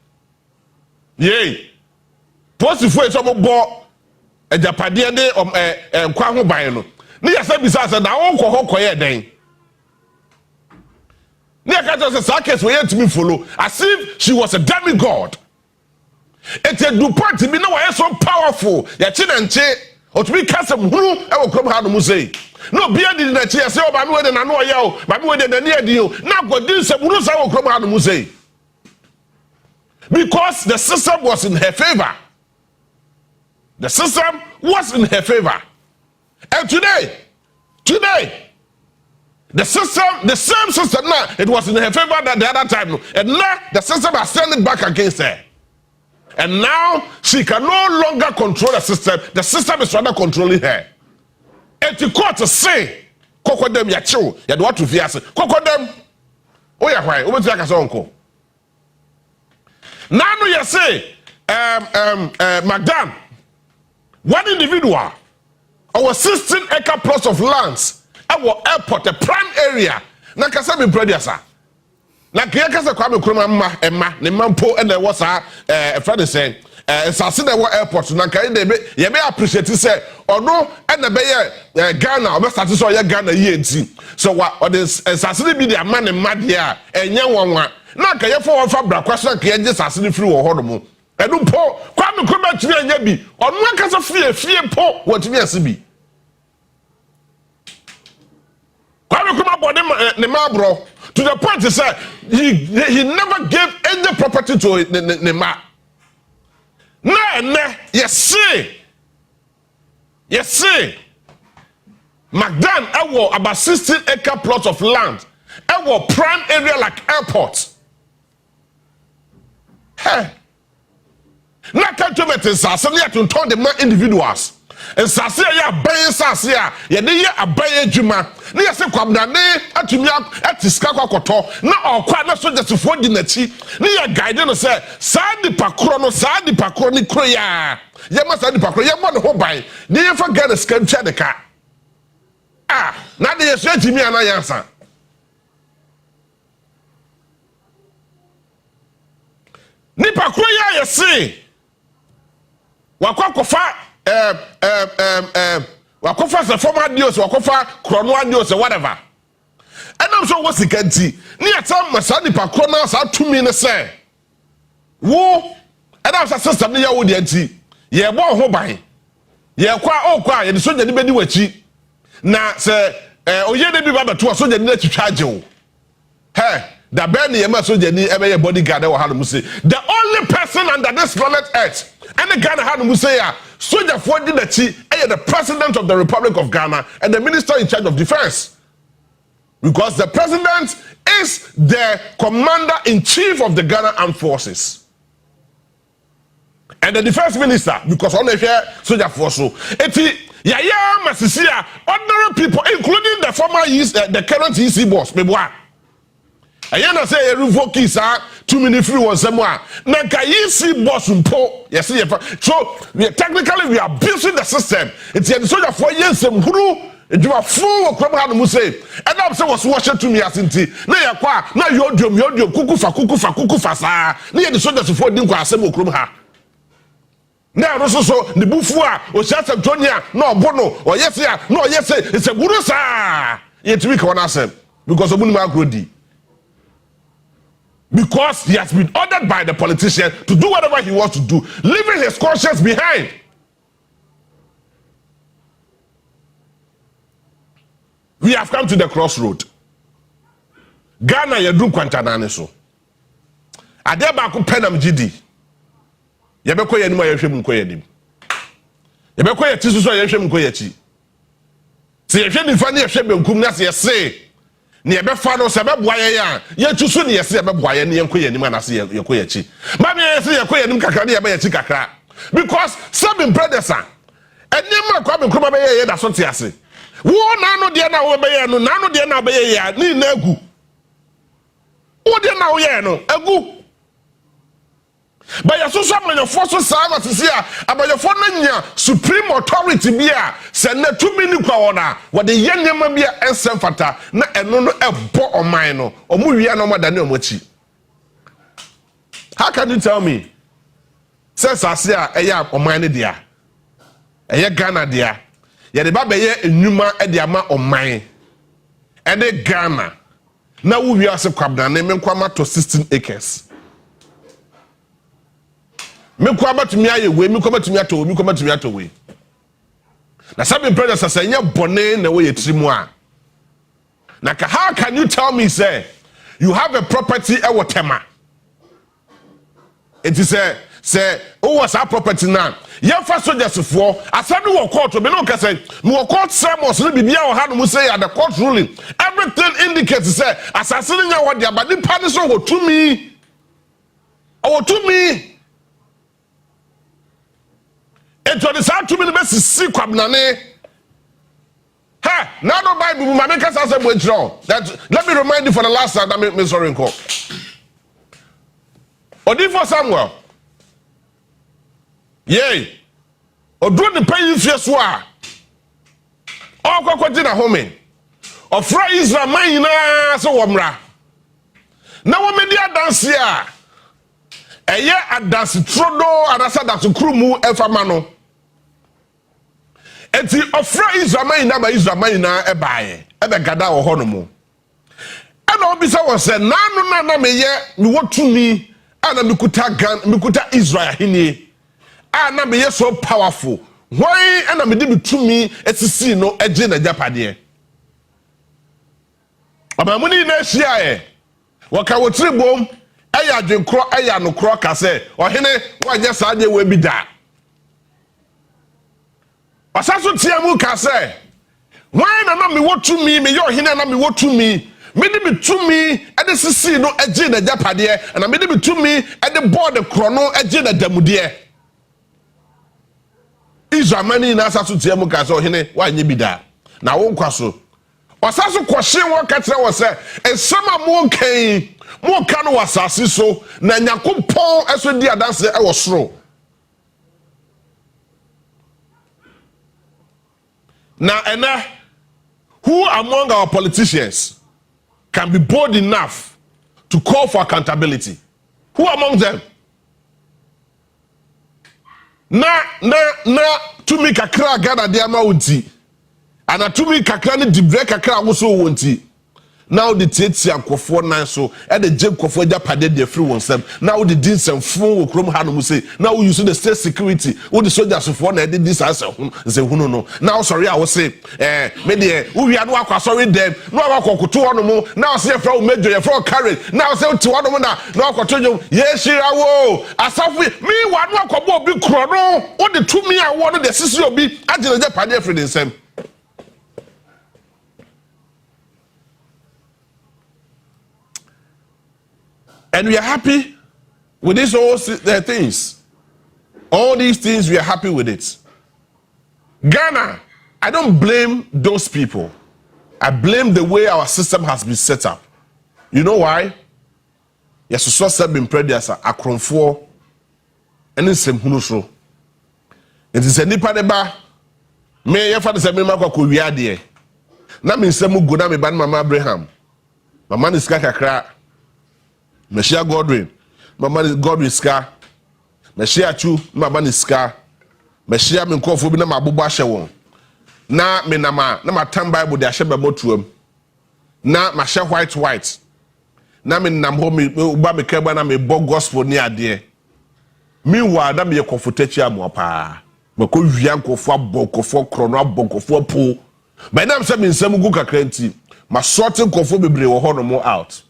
Yay. Post the foot of a ball a Japadia day of a Kwamu Bayano. Near said Bisa said alcohol quiet day. Near Katas a sarcasm we had to be follow as if she was a demigod. It's a DuPont to be no way so powerful. Ya chin and che or to be cast of who I will come how to say. No beer in the chair, say, by me, and I know you, by me, and near you. Now, what this Bruce I will come out of say. Because the system was in her favor. The system was in her favor. And today, the system, the same system now, it was in her favor than the other time. And now the system has turned it back against her. And now she can no longer control the system. The system is rather controlling her. And to court to say, Coco them ya chill, ya do what to fear. Coco them, oh yeah, why? Over to your uncle. Now you say, Madam, one individual, our 16-acre plots of lands, our airport, a prime area. Na kasa me brother sir. Na kasa kwa me kroma emma, ne mampo and there was a friend saying. Sase na wa airport na kai dey ye be appreciate say ono na be ye Ghana o be start so ye Ghana ye nti so wa o dey sase ni bi dey ama ne made a enye wonwa na kai ye for fa brakwaso na kai ye sase ni free wo hodo mo edu po kwa me ko ba tumi anya bi ono akasa fie po wo tumi ase bi kwa me ko ma body ne ma bro to the point say he never gave any property to ne ma. No, yes, see. McDan, I will about 16-acre plot of land. I will prime area like airport. Hey. Now, can't you make this? I to turn the man individuals. nsase ya aban sase a ye de ye aban adwuma ne ye se kwabnane atumi atiska kwakoto na okwa na sojesifo di nachi ne ye guide no se saadi pakro no saadi pakro ni kro ya ye ma saadi pakro ye mo ne ho ban ne ye fa Ghana ska ntwa de ka na de ye so atimi ana yansa ni pakro ya ye se wakwakofa wakofa se former deals wakofa krono adios whatever and I'm so what's the kanti ni atam masani pa krono sa tumi ne se wo and I'm so system ne ya wo de anti ye bo ho ban ye kwa ye de soja ni bedi wachi na se oye de bi ba beto soja ni na twitwa ajewo he da ben ye ma soja ni ebe ye bodyguard e wo ha no say the only person under this planet earth and the Ghana had Musaya, Soldier for Dinachi, the president of the Republic of Ghana and the minister in charge of defense. Because the president is the commander-in-chief of the Ghana Armed Forces. And the defense minister, because on the soldier force, Yaya Masisia, ordinary people, including the former the current EC boss, Mebwa. Ayana say revoke isa 2 minutes free was somewhere. Na kayisi boss mpo. Yes, so technically we are abusing the system. It's the soldier for years and who you are full of crab had say. And I'm saying was watching to me as inti. Na ya kwa na yodio kukufa sa. Na the soldiers for didn't kwa asemo krom ha. Na roso so the bufua o shata Tonya no bono or yes ya no yes it's a guru sa. Yet we can answer because of Bunima Grodi. Because he has been ordered by the politician to do whatever he wants to do, leaving his conscience behind. We have come to the crossroad. Ghana yadru kwantanane so. Ade ba ko penam gidi. Yebekọ yanim ayehwem nko yanim. Yebekọ yati so ayehwem nko yachi. Se yehwe nifa ne yehwe benkum na se yese ne ebefa no se beboa ye ya ye tusu ne yese beboa ye ne yenko yanim na se yeko yachi. Ma me yese yeko yanim kakra ne ye ba yachi kakra. Because some brothers are enema kwa me kroma be ye da so te ase. Wo na no de na wo be ye no na no de na be ye ya ni na agu. Wo de na wo ye no agu. But your social media forces serve to see about your phone supreme authority bia send 2 minutes kwa ona what the yenyama bia ensem fata na eno no ebo oman no omu wi na omada ne omochi. How can you tell me sense asia eya oman ne dia eye Ghana dia ye de ba be ye enuma e de ama oman e de Ghana na wo wi ase kwabna ne menkwama to 16 acres. Me kwa batumi aye we me kwa batumi ato me kwa batumi ato we na sabi brothers asanya bone na we yetirimu a na how can you tell me say you have a property e wotema it is say who was our property now ye fa soldiers for asadu wo court me no ka say no court sermons no bibia wo ha no say at the court ruling everything indicates say asasini nya wo dia ba nipa ne so wo tumi Eto de sa tumi ne besi si kwabnane. Ha, now no Bible ma make us say bochro. That let me remind you for the last time that me sorry nko. Odi for Samuel. Yey. Odu de pay fie so a. Okwakwati na home. Ofra Israel man na so womra. Na wo me dia dance a. Eye adanse trodo adasa daso krumu efama no. Enti ofra Israel na ba Israel na ebaye ebe gada wo hono mo. Ana obisa wo se nanu na meye mi wotumi ana mikuta Israel hini. Ana meye so powerful. Why ana me de bitumi esisi no eje na japade. Abamuni na hia e. Waka wotribom eya dwenkro eya no kro ka se ohene wanya saade we bi da asaso tiamu ka se wan na me wotumi me ye ohene na me wotumi me de bitumi e de sisi no eje na japade na me de bitumi e de board kro no eje na damude is a money in Asa to Tiamuka, so hine, why you be there? Now, won't kwaso. Wasasu question what catcher was said, and some more came, more can was so, Nanyaku Paul as we did dance, I was slow. Now, and who among our politicians can be bold enough to call for accountability? Who among them? Na tumi kakra Ghana de ama wonti. Ana tumi kakra ne dibre kakra wo so wonti. Now the tietia akofo nan so e de je kofo ja pade de free wonsem. Now the din sem fun wo krom ha no mu say. Now we use the state security. Wo the soldiers for na de this answer say hunu no. Now sorry I will say me de wo wi anu akwa sorry dem. No akwakoto ho no mu. Now say e fra wo mejo e fra wo carry. Now say ti wo no mu na akwato jom. Yes shira wo. Asafu me wa no akobo obi kro no. Wo de tumi a wo no de sisi obi agene je pade free dem. And we are happy with these all things. All these things, we are happy with it. Ghana, I don't blame those people. I blame the way our system has been set up. You know why? Yes, so said been previous a kronfo and it's some hunusro. It is a nipa deba. Me your father said me mako kuwiade. Na me nsemu go na me ban mama Abraham. Mama ni ska kakra. Meshia Godwin, mama is Godwin ska. Meshia Chu, mama is ska. Meshia me nkofo bi na mabubu ahye won. Na me na ma tan Bible de ahye bebotuam. Na ma hye white. Na me nam ho me ba me keba na me bo gospel ni ade. Meanwhile, na me ye komfortachi amu pa. Me ko wia nkofo abokofo krono abokofo po. By na me say me nsam gu kakra nti, ma sorting nkofo bebre wo ho no mo out.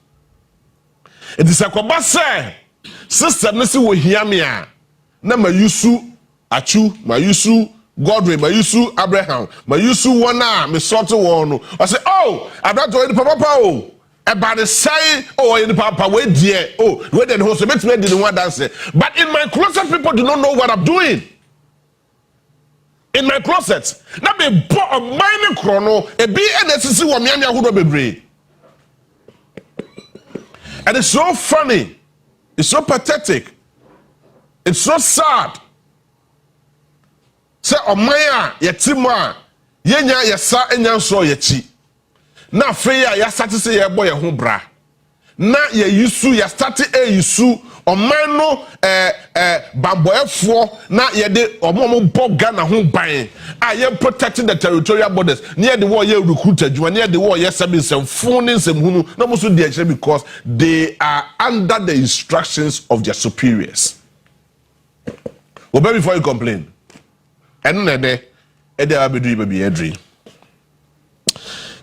It is a kobase system nisi wo hia me a na ma yusu achu ma yusu Godwin ma yusu Abraham ma yusu wona me sort won no I say oh abrato ni papa oh e ba de say oh ni papa we die oh we den ho so bet me di one dance but in my closet people do not know what I'm doing. In my closet na be bo o mine krono e bi e na sisi wo me ahodo bebre. And it's so funny. It's so pathetic. It's so sad. Say omaya yetima yenya yesa enyanso yechi. Na feya ya start say ye boy ho bra. Na ye yusu ya start yusu oman no bamboefo na ye de omo bob Ghana ho ban. Ah ye protecting the territorial borders. Near the war ye recruit adwuma near the war ye sabi some phone some hunu no mo so dey because they are under the instructions of their superiors. Obey before you complain. Enu na de abedu baby edri.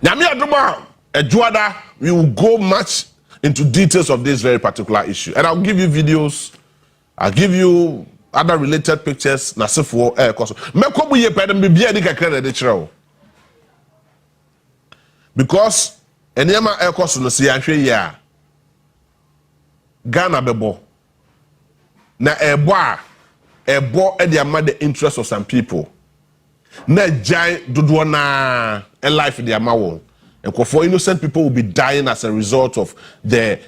Nyame adoma adwoada we will go much into details of this very particular issue. And I'll give you videos, I'll give you other related pictures. Na sefo koso. Mekobu ye pedem bibia di kakra de chiro. Because enema koso no se ahwe ya. Ghana bebo. Na ebo e dey am the interest of some people. Na jai dodo na a life dey am won. And for innocent people will be dying as a result of the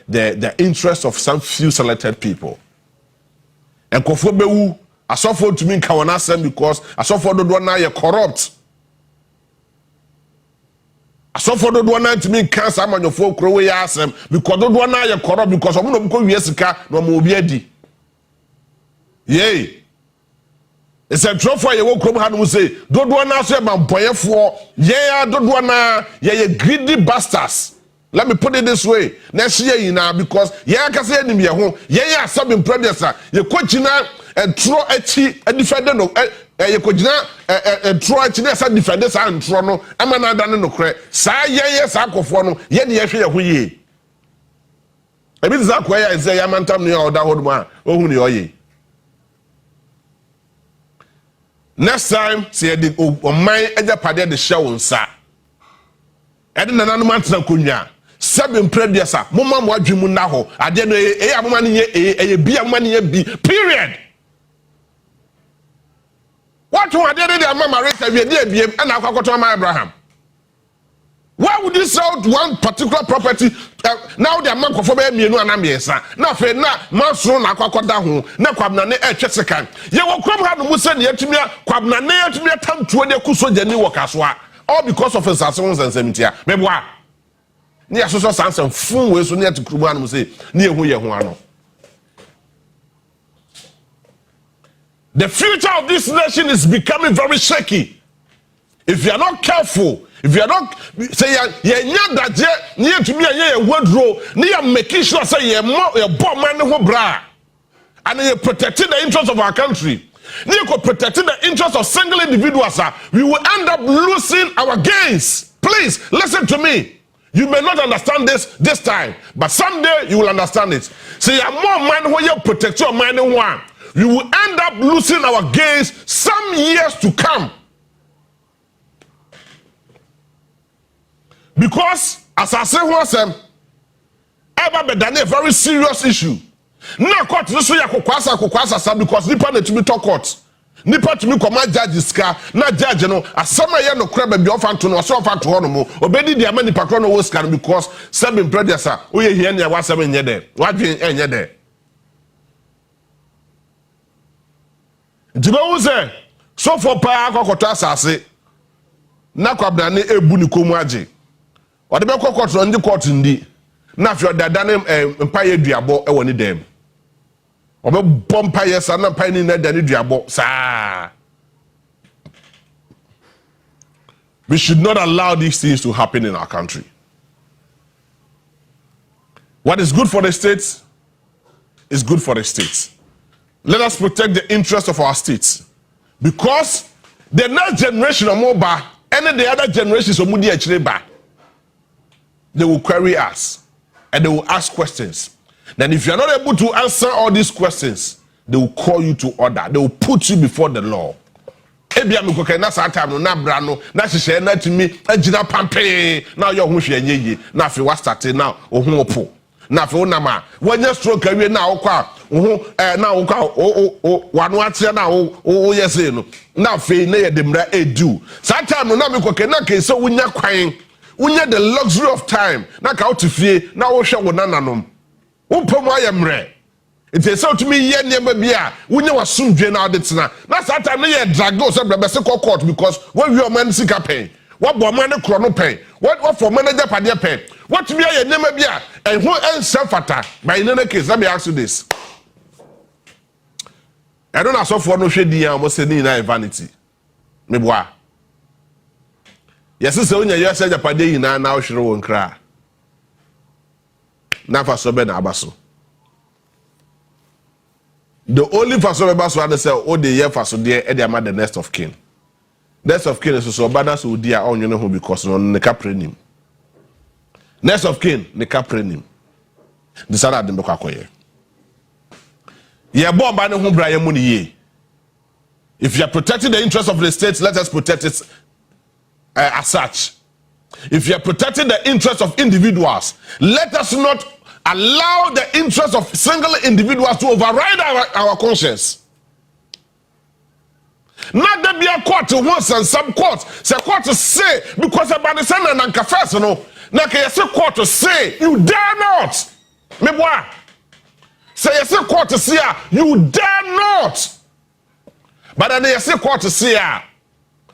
interest of some few selected people. And for bewu, I suffer to me kawanasem because I suffer the one now you're corrupt. I suffer the one now to me cancer man your folk crow asem because the one now you're corrupt because I'm not because yesika no mo biedi. Yay. It's a trophy you will come and say, don't want to say about boyfriend. Yeah, don't want to, yeah, greedy bastards. Let me put it this way. Next year, you know, because yeah, I can say in your home, yeah, something previous. You coach now and throw a chi and defender no, you coach now and throw a chi and defenders and throw no. I'm not done no credit. Say yeah, sacofono, yeah, the affair we. I mean, that's why I say I'm antam or that old man. Oh, who you next time, say the my eja pade the show nsa. Ede nana no mantna konya. Seven previous mama mo adwemu na ho. Ade no amama ne ye bia amama ne ye bi. Period. What one day they mama race we dey and akwakoto my Abraham. Why would you sell one particular property? Now the man for me no anamiesa. Na fe na manso na akwakoda ho. Na kwabna ne etwesekan. Ye wo krom ha no musa ne atumi kwabna ne atumi tam tuo de kusoja ni wokaso all because of his asons and sementia. Meboa. Ni asoso sansan fun we so ne atukrumu anu say ni ehu ye ho ano. The future of this nation is becoming very shaky. If you are not careful, if you are not say you to me a wardrobe, you making sure say you bomb man who bra, and you protecting the interests of our country. You could protecting the interests of single individuals. We will end up losing our gains. Please listen to me. You may not understand this time, but someday you will understand it. Say you more man who you protect your man one. We will end up losing our gains some years to come. Because, as I say once, ever be done a very serious issue. Now, court this way, because nipa ne to be talk court. Nipa to me command judges car, not judge no. As some no crab be often to no so far to honomo. Obedi the amani patrono was can because seven brothers are. We here near 17 year there. What being any there? Jibawu say so for pa akokota asase na kwabda ne ebu ni komu age ode be kokotro ndi court ndi na afio dada ne mpaye duabo e woni dem obe bompa yesa na mpaye ni na dani duabo sa. We should not allow these things to happen in our country. What is good for the states is good for the states. Let us protect the interests of our states. Because the next generation of Moba and the other generations of Mudi Echireba, they will query us and they will ask questions. Then if you are not able to answer all these questions, they will call you to order. They will put you before the law. Ebia mi koke na sa time no na bra no na hihye na timi agina pampe na yo ho hwe anyeye na afi wa start na ohun opo na afi onama wanya stroke awie na okwa ohun na okwa o wanu atia na o yese no na afi na ye demra edu sa time no na mi koke na ke so wunya kwan wunya the luxury of time na ka otifie na wo hwe wo nananom wo pomo ayemre. It is so to me, yeah, never be a we never soon drain out the tina. That's that time, yeah, drag goes up the court because when your man sick a pay, what money chrono pay, what for manager padia pay, what to be a never be a and who else self attack. By in any case, let me ask you this. I don't ask for no shady, I must say, in vanity. Me boy. Yes, it's only you said a padia now, she won't cry. Never so ben abaso. The only person who has said, "Oh, the year for so dear, and the next of kin." Next of kin is so bad as who dear on you know who because on the caprenim. Next of kin, the caprenim. The salad in Bokakoye. Ye born by the home Brian Muni. If you are protecting the interests of the state, let us protect it as such. If you are protecting the interests of individuals, let us not allow the interests of single individuals to override our conscience. Not that be a court to once and some courts. Say court to say because about the son and confess, you know. Now can you court to say you dare not? Me boy. Say you say court to say you dare not. But then you say court to say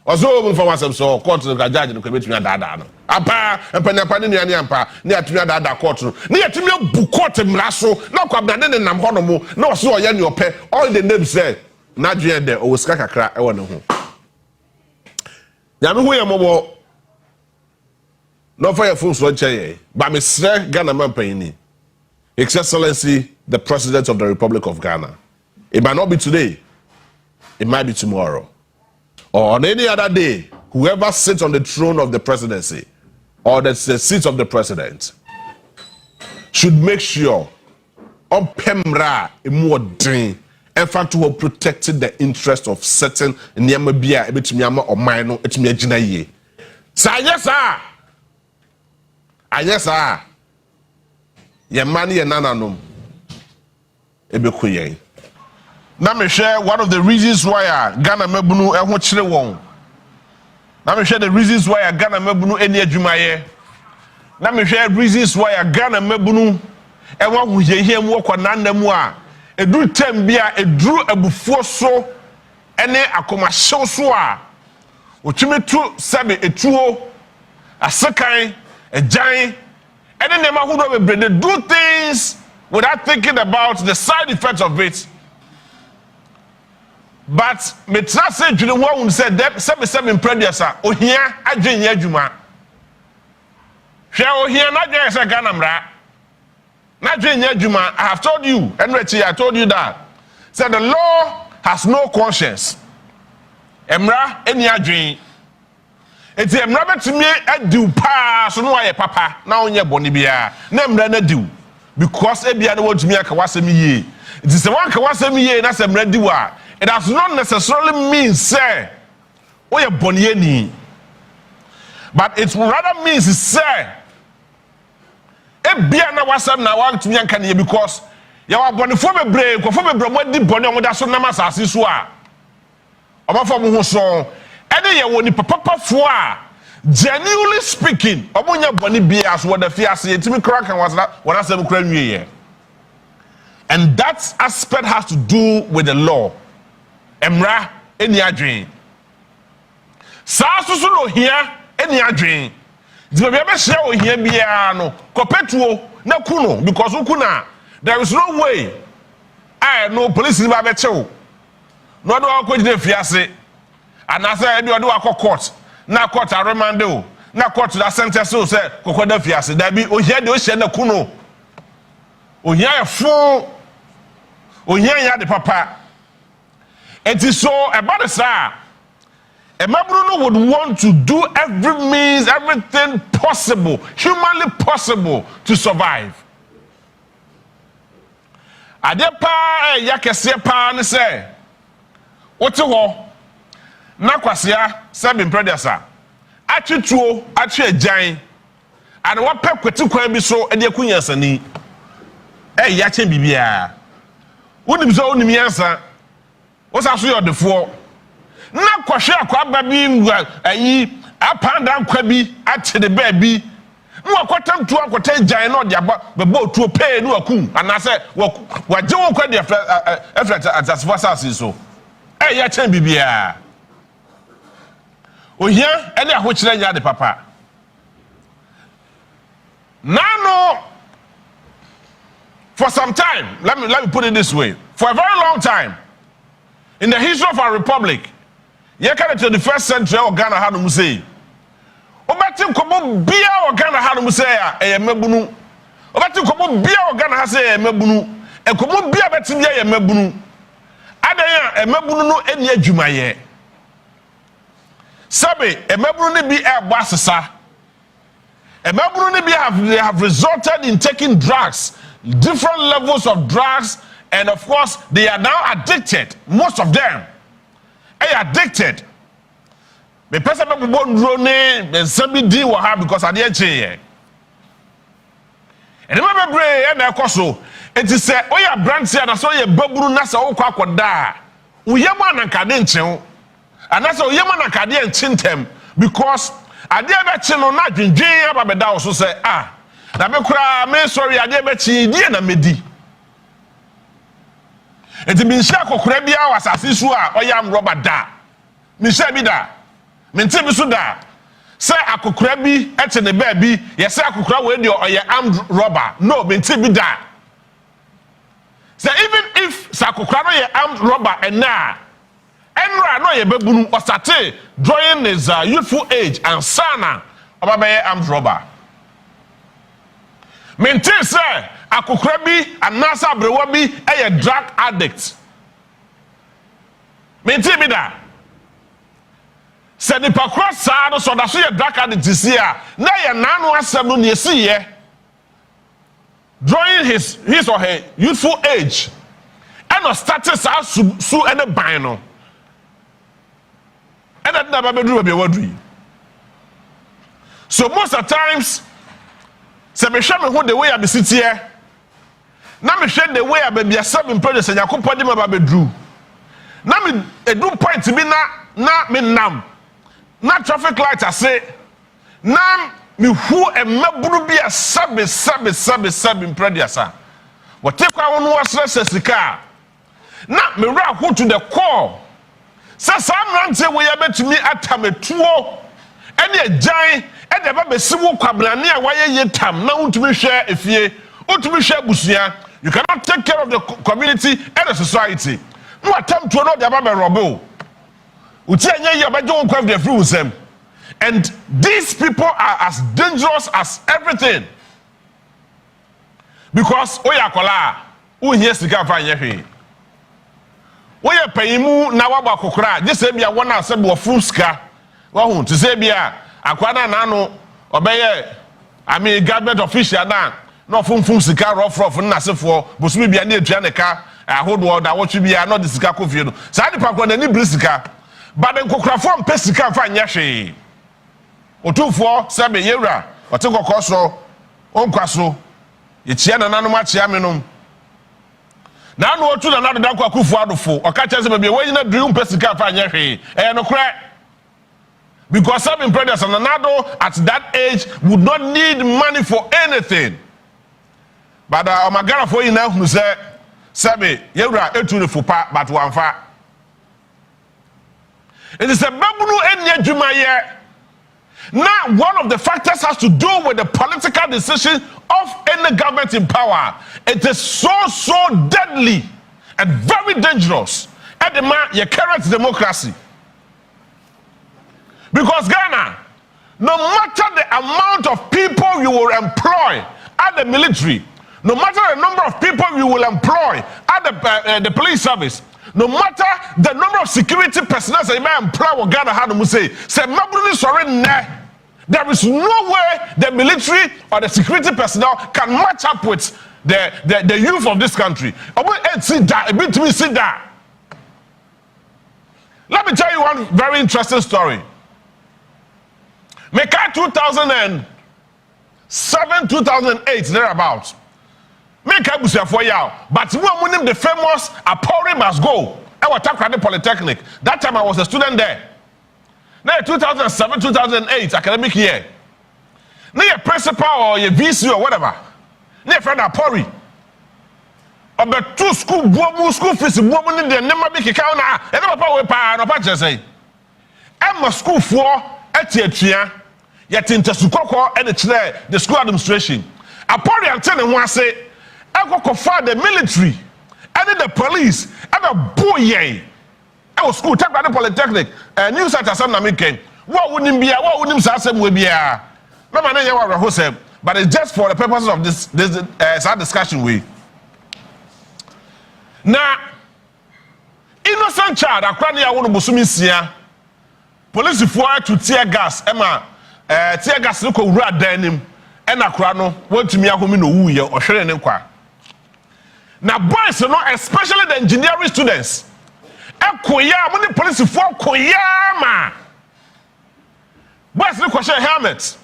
ozo for myself so court to judge no commit me dada no apa empanyapane nuane ampa ne atumi dada court no ne atumi bu court mraso na kwabna ne nam hono mu na oso oye ne opɛ all the names say na dwe de o sika kakra e wɔ ne ho nyame ho yɛ mɔbɔ no for your phone so nkyɛ ba me srɛ Ghana man panyini His Excellency the President of the Republic of Ghana. It might not be today, it might be tomorrow, or on any other day. Whoever sits on the throne of the presidency or the seat of the president should make sure on Pemra Imodin in fact to have protected the interest of certain Nyamabia Ebitimiama or Mino Etimiajinaye. Say yes, sir. Yes, sir. Yamani and Nananum Ebekuye. na me share one of the reasons why Ghana mabunu e ho kire won. Na me share the reasons why Ghana mabunu eni adwumaye. Na me share reasons why Ghana mabunu e wa ho yehia mu okona mu a edu tem bia eduru abufuo so ene akomahyew so a otwimetu sabe etuo asekan agyan ene nema hodo bebre they do things without thinking about the side effects of it. But me tra say dwene ho ahun say sebe imprediasa ohia adwen ya adwuma hwe ohia na dwen say Ghana mra na dwen ya adwuma. I have told you I told you that said the law has no conscience. Emra eni adwen eti emra betumi adiw pa so no aye papa na onye boni bia na emra na diw because ebia na wotumi aka wasem yie eti se wanka wasem yie na se emra diw a it does not necessarily mean say oye boni ani, but it rather means say ebia na wasem na wantumi anka ne because ya wa boni fo bebre ko fo bebre mo di boni o da so na masase so a obafo mo ho so ene ye woni papa fo a genuinely speaking omunya boni bia so wada fiase yetimi kra kan wana asem kra nwie. And that aspect has to do with the law. Emra eni adwen sa so no hia eni adwen di be be share ohia bia no kopetuo na kuno because ukuna there is no way no police ba be chew no do akogide fiase anasa e bi odo akọ court na court remand o na court da sentence o say kokoda fiase da bi ohia de o hye na kuno ohia e fo ohia ya de papa. It is so about the sir. A Mabruno would want to do everything possible, humanly possible to survive. Adepa yakese pa ne say, "What ho? Na kwasia seven predecessor. Atwituo atwe agyan. And what pep kweti kwan bi so e de kunyansani. Ya che bibia. Wonim so wonim yansa. Osa so your defo na kwahwe akwa babi ngwa ayi apanda nkwa bi ate de ba bi no akotam tu akota gyan no de aba beba otuo pay no akum anase waje wo kwa de efret atasfo asase so ya chan bibia ohia ene ahokyere nya de papa nano for some time let me put it this way, for a very long time in the history of our republic, you can to the first century of Ghana had to say, Obatim komo bia o Ghana had to say a mebunu. Obatim komo bia o Ghana has a mebunu. E komo bia betim ya mebunu. Adaya e mebunu no eni adwumaye. Sabe e mebunu ne bi e boasesa. E mebunu ne bi they have resulted in taking drugs, different levels of drugs. And of course, they are now addicted. Most of them are addicted. The person who born drone, the same deal will have because I didn't change. And remember, Bray and Akoso, it is said, "Oh, yeah, brands and I saw your bubble nasa o kwakwada. Uyaman and Cadentian, and that's all Yaman and Cadian Chintem because I did bet you not in jail. But also say, Nabekra, me sorry, I did bet you, dear Namedi. It means Shako Krebia was Asisua or Yam Robert Da. Mishabida. Mentibisuda. Say Akukrebi, Echen the baby, yes, Akukra with your armed robber. No, Mentibida. Say even if Sakukra ye armed robber and now, Enra no ye bebunu or Sate, drawing his youthful age and sana about my armed robber. Maintain say Akukrebi and Nasa Brewabi a drug addict. Maintain me that. Say the Pakra Sado so that's a drug addict this year. Now you're nano assembly you see here. Drawing his or her youthful age. And no status as su and a bino. And that never be wadri. So most of the times, say me show me who the way I be sit here. Now me share the way I be a seven projects and Yakupadi ma bedru. na me edu point bi na me nam na traffic light ase na me hu emaburu bi asabe imprediasa what take kwa wonu wasrese sika na me ra ho to the core say sam rante we ya betumi atametuo ene agyan ede ba besiwu kwabrane a waye yetam na untumi hwe efie untumi hwe busua. You cannot take care of the community and the society. No attempt to know the about robo. And these people are as dangerous as everything. Because oyakola, who hears the car fine here. Oya payimu na waba kokra, just say be a one hour said fuska. Well, to say be a aquana nano, obey, I mean, government official now. No fum sika rough na sefo bosumi bia na etua ne ka ahodo da wo twi bia no de sika kofie no sa de pakwa na ni brisika ba de kokkrafo mpe sika fa nya hwe otufo sebe yewra ote kokoso onkwaso ye tia na nanom achia menom na no otu na na da kwa kufu adofo okacha sebe bia we nyina drum mpe sika fa nya hwe no kra. Because some predators and Ronaldo at that age would not need money for anything. But Omagara for you now who say, Sabi, Yura, etu fupa, but one fa. It is a babunu enya jumaye. Now, one of the factors has to do with the political decision of any government in power. It is so deadly and very dangerous at the man your current democracy. Because Ghana, no matter the amount of people you will employ at the military, no matter the number of people you will employ at the police service, no matter the number of security personnel that you may employ with Ghana, how do say, there is no way the military or the security personnel can match up with the youth of this country. Let me tell you one very interesting story. Make 2007, 2008, thereabouts. Make a busia for y'all. But when we the famous Apori must go. I was talking at the Polytechnic. That time I was a student there. Now 2007, 2008 academic year. Now your principal or your VC or whatever. Now friend Apori. About two school fees woman in the number big account. And never power pa no pa say. I'm a school for etiatia. Yet in Tesukoko and the school administration. Apori and tell them say I go confide the military and the police and a boy. I was school talk about the Polytechnic news center some Namiken. What wouldn't be what wouldn't say will be a no man but it's just for the purposes of this discussion we. Now innocent child akwani awon bosumi sia police for to tear gas ema tear gas no ko wura dan nim e na kora no wantumi ahomi no wuye ohwere ne kwa. Now boys no especially the engineering students ekoya mo the police for koya ma boys no question helmet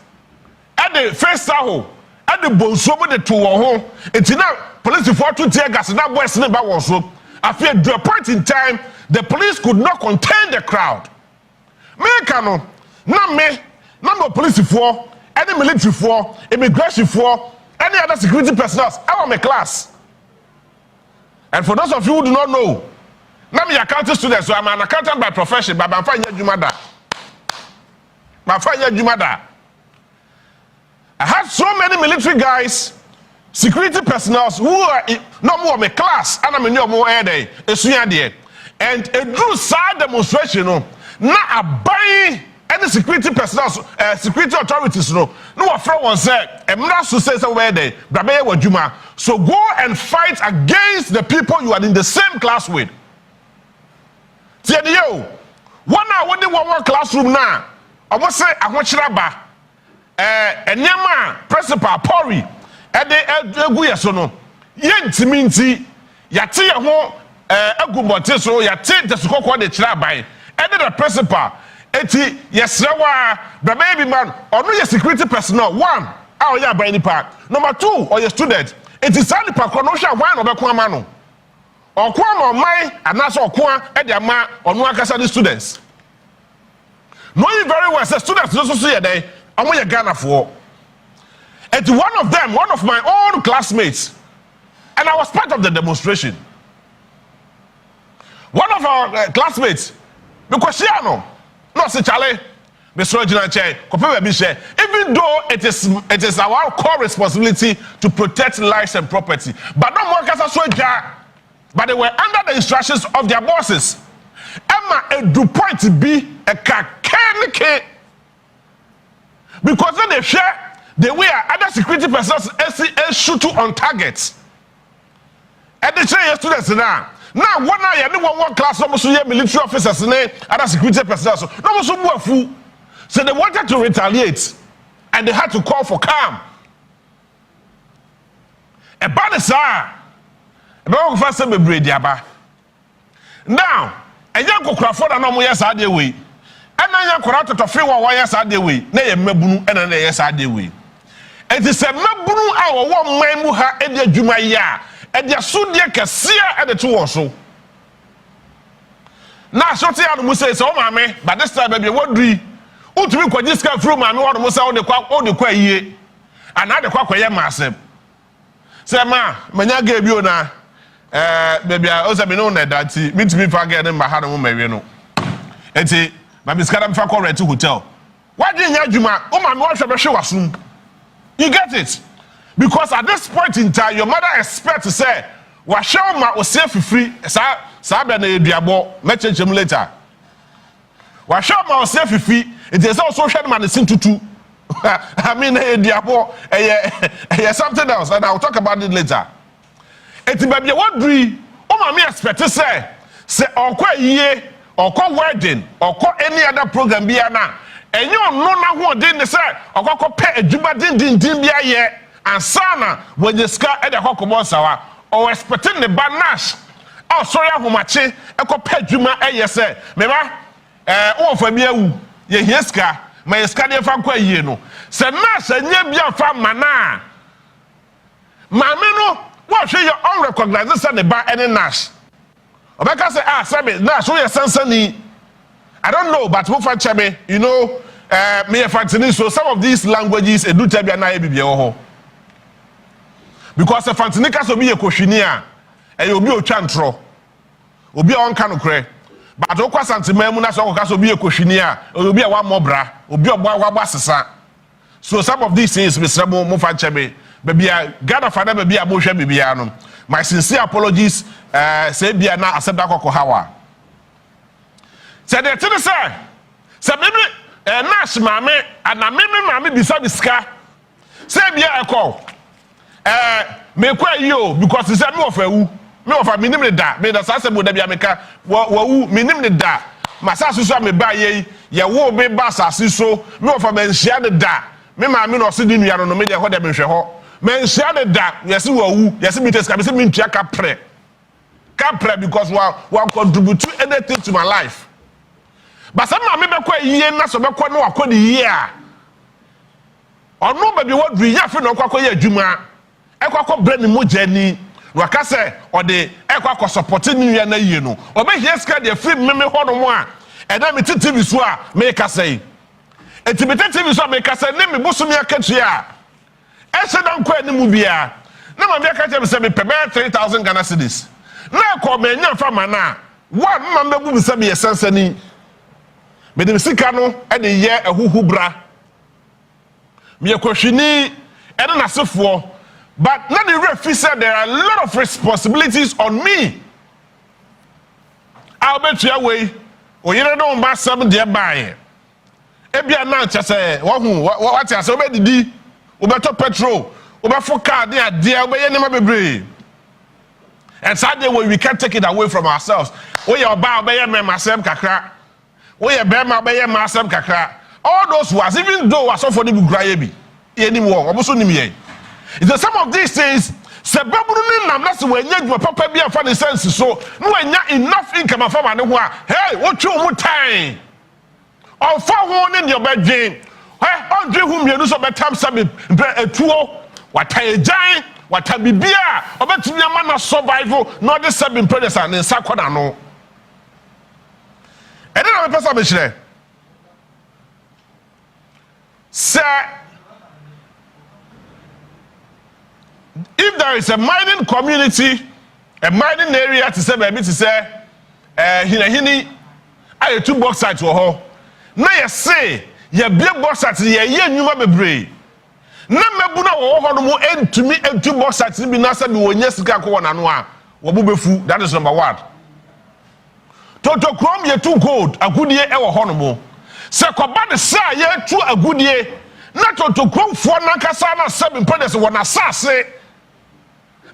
at the face saho at the bonso mo the to won ho etina police for to tear gas na boys ne ba won so after a point in time the police could not contain the crowd. Make no number police for any military for immigration for any other security personnel I am a class. And for those of you who do not know, I'm an accounting student, so I'm an accountant by profession, but I'm fine Jumada. I had so many military guys, security personnel who are no more of a class, and I'm in your more day, and a true side demonstration, now a buy any security personnel, security authorities, no friend one said, I'm not to say somewhere there, Juma. So go and fight against the people you are in the same class with. One hour when they one classroom now, I must say, I want Shiraba, and Yama, principal, Pori, and they Guyasono, Yentiminti, Yatia ho, Agumoteso, Yate, the Sukoko, the Chirabai, and then the principal. Eti yesrewa the baby man or no your security personnel one how you by any part number two or your student it is only part no sha one obekwa ma no okwa ma omai anaso okwa e de ama onu akasa the students knowing very well say students no so ye dey omo ye Ghana for. And one of my own classmates, and I was part of the demonstration. One of our classmates, because she no say Charlie, Mr. Reginald Che, even though it is our core responsibility to protect lives and property, but no more but they were under the instructions of their bosses. Emma a do point to be a kakenike because then they share the way other security personnel shoot on targets. And they say students now one eye one class almost military officers and other security personnel no so they wanted to retaliate and they had to call for calm. About the sir about first be brediaba now a young Crawford and no yes ade way and na young Crawford to free one yes ade way na ye mabunu and na yes ade way. It is a mabunu our one man mu ha e de adwuma ya e de so de kase e de to so na so te anu say so maame but this time baby what do utumi kwaji ska fru maame wo no say wo de kwa yie ana de kwa ye maasem say ma manya ga bi o na baby o say me no na that me to me fa ga ne ma ha no mawe no enti ma biskara me fa correct hotel what do nya adwuma o maame wo hwe be hwe wasum. You get it? Because at this point in time, your mother expects to say, "Washama was safe free." Sabe na eduabo, message him later. Washama was safe free. It is also social man is tutu. I mean, eduabo, something else, and I'll talk about it later. It baby what do? Oh, mommy expect to say okwa ye, okwa wedding, okwa any other program be na. And you no na who didn't say, or go pay a juba din bia ye, and sana when the scar at the hokomosawa, or expecting the banash. Oh, sorry, how much a pay juma a yes, sir. Mema, oh, for me, ye heska, my scadia fan qua ye no. Say, Mass, and ye be a fan mana. Mamino, what should your own recognize the bar any nash? Or because I say, Nash, we are sensani. I don't know, but who find me, you know, me a so some of these languages do tell me na because a fantinica so be a questionnaire, and you'll be a chantro, will be on canocre. But okwa santimemu so be a questionnaire, or you'll be a one more bra, will be a wabasasa. So some of these things, Mr. Mofanchebe, baby, Ghana father, baby, a motion, baby, my sincere apologies, say be na accept that hawa. Say the thing say, say maybe Nash mame and na mame bisa biska. Say be a call. Me kwa yo because say me of a minim ne da. Me da say bo da bia meka wa minim ne da. Masa so me ba ye wo be ba asase so me of a menhia ne da. Me mame no se di nua no me de ho de me hwe ho. Menhia ne da. Yes wo yes me teska me say me ntua kapre because wa contribute anything to my life. But some me be kwa yie na so be kwa no akọ the year. Ono baby what do ya fe no kwa ye adwuma. E kwa bre ni moja ni. No aka se o de e kwa support ni ya na yie no. Obe hie ska de free me ho no mo a. E na me TV so a me ka say. Enti me TV so me ka say ne me bosumi akatua a. E se dan kwa ni mu bia. Na ma me ka tell me say me pebe 3,000 Ghana cedis. Na ko me nya fa mana. Wa ma me bu se me yesansani. Me dem sika no e de ye ahuhu bra me kwahwini e na sefo but na the referee said there are a lot of responsibilities on me. I'll bet you away o yere no mba sam de bae e bia na cha say wo hu what ya say obedidi obeto petrol obefo car de ade obeye ne ma bebre and sadly we can't take it away from ourselves we your ba obeye me masem kakra we ye bema be ye masem kakra all those was even though was for the bugraye bi anymore oboso nim ye it's some of these things se baburu ni nam na se wanya dwuma papa bi afa ne sense so no wanya enough income afa ma ne ho a hey wo twu mu tan on fa ho ne ne obedwen hey on dwe hu mienu so betam sabe etuo watan jan what a bibia, about to be a man of survival, not the 7 predators and in Sakwanano. And then I'm a person, sir, if there is a mining community, a mining area to say, maybe to say, hini, I have 2 bauxite to her. Now you say, you be bauxite, you are bebre. Na mebuna wo ho no mo entumi entu bauxite bi na sabi wo nya sika ko na no a wo befu. That is number 1. Toto krom ye 2 gold agudie e wo ho no mo. Se koba de sa ye tu agudie na toto krom fo na kasa na sabi predes wo na sase.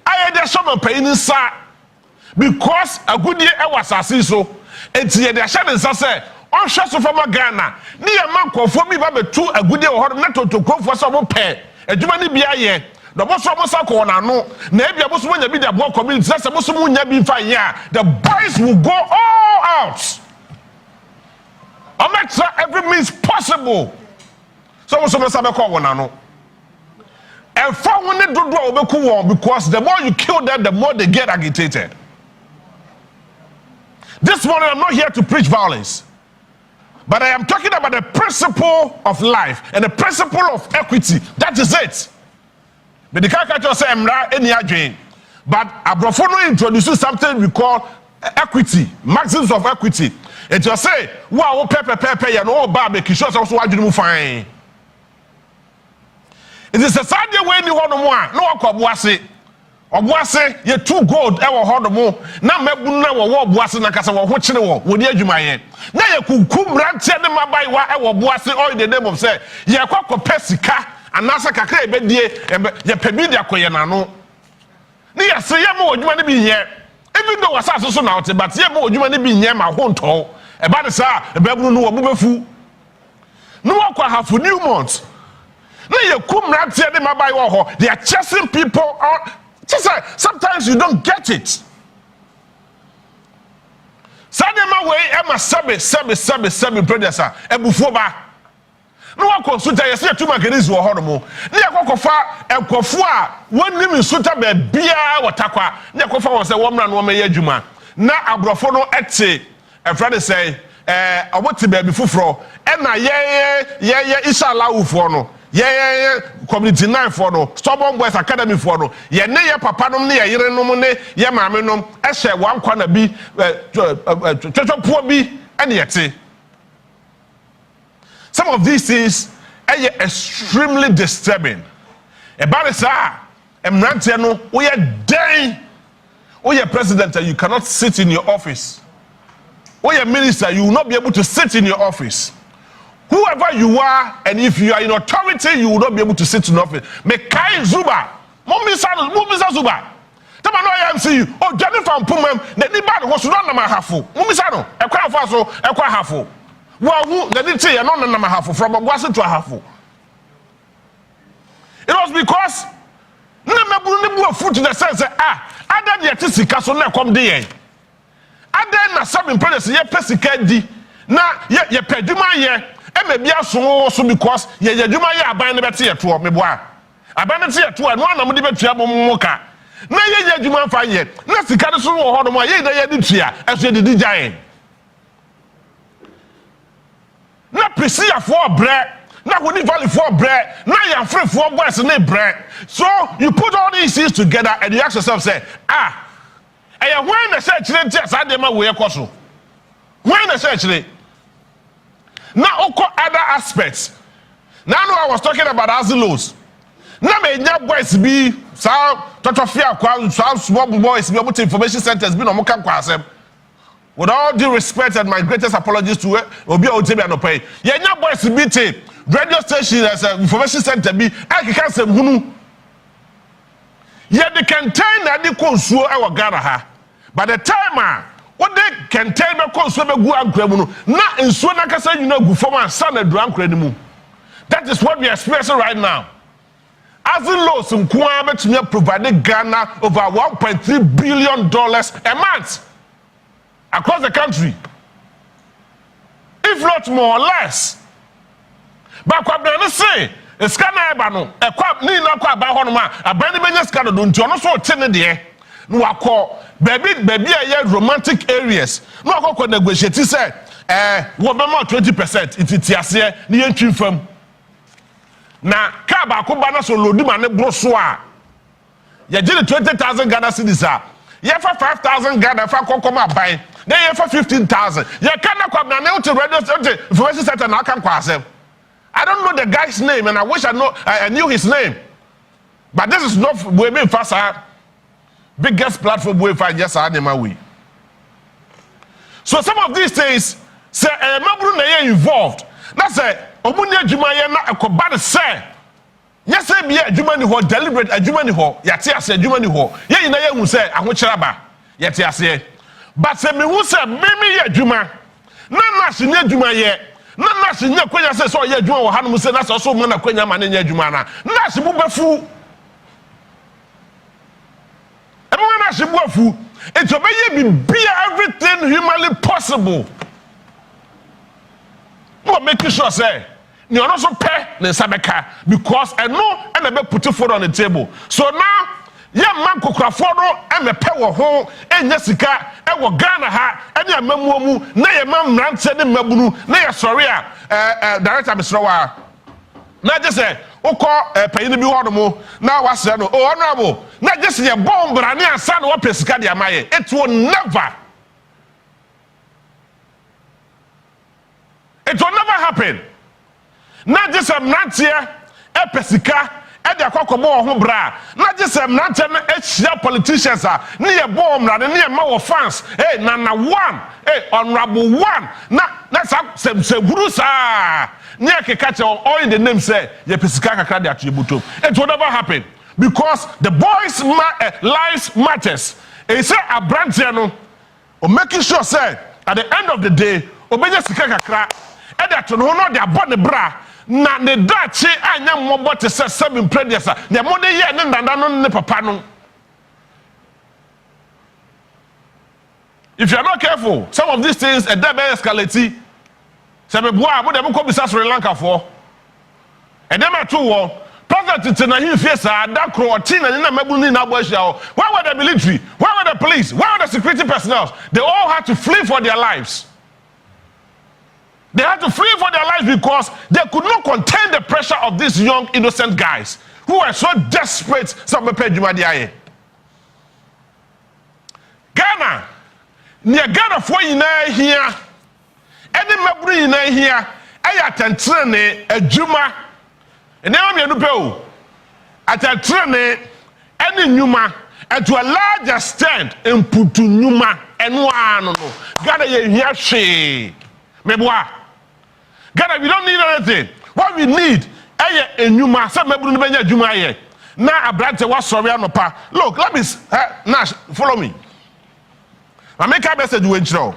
Aye de so man payin sa because agudie e wo sase so enti ye de hye de nsa se on hwe so fama Ghana ni ye man kofo bi ba betu agudie wo ho na toto krom fo so mo pe adwuma ni bia ye the boss of Mosako na no na ebia boss mo nya bi the boy community say boss mo nya bi fa here the boys will go all out. I make sure every means possible. So boss mo sabe ko wona no and for when they do obeku won because the more you kill them the more they get agitated. This morning I'm not here to preach violence, but I am talking about the principle of life and the principle of equity. That is it. But the caricature say emra any adwen. But Abrofono introduces something we call equity, maxims of equity. It just say, wow, pepe, you know, babe, kisho also adwen mu fine. It is a sad way ni hono mo a, no akwaboase. Oboase ye 2 gold e wo hono mo. Na mebu na wo oboase na kasa wo ho kire wo, wo di adwuma ye. Na ye kunkum rantie ne mabai wa e wo oboase all in the name of say, ye kwakọ pesika. Anasa kakra ebedie ye pebidia koye na no ne ye se ye mo odwuma ne bi nye even though wasase so na ote but ye mo odwuma ne bi nye ma honto e ba de sa e ba bunu no wo befu no akwa hafu new month na ye kumra tie de mabai wo ho they are chasing people out. Just sometimes you don't get it. Sadema way e ma sabe brothers ebufuo ba no one consulta yes two mechanisms wo hono na yakokofa ekofo a wonim nsuta ba bia watakwa na yakofa won se womra no meye adwuma na abrofo no ete efrade say oboti ba bi fufuro e na ye inshallah ufo no ye community 9 for no stubborn boys academy for no ye ne ye papa nom ne ye yire nom ne ye maame nom e hye wankwa na bi twetwopo bi ene yete. Some of these things are extremely disturbing. About this, emrante no, we are dying. We are president, you cannot sit in your office. We are minister, you will not be able to sit in your office. Whoever you are, and if you are in authority, you will not be able to sit in office. Mekai Zuba, Mumisa Zuba. Tama no I am see you. Oh, Jennifer Pumem, the Niban was not na hafu. Mumisano, a kwa faso, a kwa hafu. Well, they didn't say no number half from a wasn't to a half. It was because never food to the sense I did yet to see castle now come day. I then na some impress ye pesicadi. Na ye peduma ye, and maybe also because ye duma ye abandon the tea to me boy. Abandon tea to and one of the trouble moka. Na ye duma fire yet. Let's see Cadisu or Hodoma ye did here as you did giant. Na prisia for bread, na we value for bread, na you free for boys and bread. So you put all these things together and you ask yourself, say, and when the church just I did my way across. When the church now other aspects. Now I was talking about asilos. Now may young boys be some totofia, some small boys be able to information centers be no more kwasem. With all due respect and my greatest apologies to Obi Otemi Anope. Ye nya boys meeting radio station as a information center be I can say hunu. Ye the contain na di konsuo e wo Ghana ha. By the time what they contain be konsuo be gu ankra mu no na nsuo na kasa nyina gu fom ansa na du ankra ni mu. That is what we are experiencing right now. As in laws nkoa betumi provide Ghana over $1.3 billion a month. Across the country, if not more or less. But what I say, a scanner bano, a quap, Nina quap by Honoma, a bandy scanner, don't you also tell the no, I call baby, romantic areas. No, I call negotiate. He said, what about 20%? It's Tiasia, the entry firm. Now, Kaba Kubana so Lodima Brossoa. You did 20,000 Ghana cities. You have 5,000 Ghana for Kokoma buying. Then you have 15,000. You cannot come now to register information center and I can pass him. I don't know the guy's name, and I wish I knew his name. But this is not way faster. Biggest platform way for just my way. So some of these things say involved. That's a omunya jumaya na ekobade say. Yes, say be adwuma ni ho deliberate adwuma ni ho. Yate ase adwuma ni ho. Ye ina ye hu say ahokyera ba. Yate ase. But say me hu say me ye adwuma. Na se nya adwuma ye. Na se nya kwanya say so ye adwuma wo hanom say na so mo na kwanya ma na nya adwuma na se bu befu. Everyone has to go through. It's be everything humanly possible. But making sure say you also pay the sabeka because I know and I put food on the table. So now, yeah, man cook for and the power home and Jessica and what Ghana ha and your mamu na your mam ran said mabunu na your sorry director Mr. Wa. Not just say Oko pay the biwano now was said oh honorable not just your bomb but I son what pescadia maye. It will never happen. Not just a not here a pesica and the cocomo bra. Not just a not a politicians are near bomb and near more fans. Hey, nana one, hey, honorable one. Not that's up some brusa. Near catch all in the name say ye pesika kakra attributo. It will never happen because the boys' lives matters. He say a branch no or making sure say at the end of the day obenya sika kakra e that no dey abon the bra na ne dachi anya mmobot say 7 previous na mo dey ye ne ndanda no ne papa no. If you are not careful, some of these things a double escalate. Say me boa mo dem ko bisa Sri Lanka for. And them are two President na him face that crotin and na mabuni na boahia. Where were the military? Where were the police? Where were the security personnel? They all had to flee for their lives. They had to flee for their lives because they could not contain the pressure of these young innocent guys who were so desperate. Some Ghana, near Ghana for here. Any mabri in here, I attend a juma, and now you know, at a train, any numa, and to a larger extent, and put to numa, and one, Ghana, here, she, Meboa. Ghana, we don't need anything. What we need, a numa, some mabri juma here. Now, a branch was sorry, no pa. Look, let me, Nash, follow me. I make a message with you.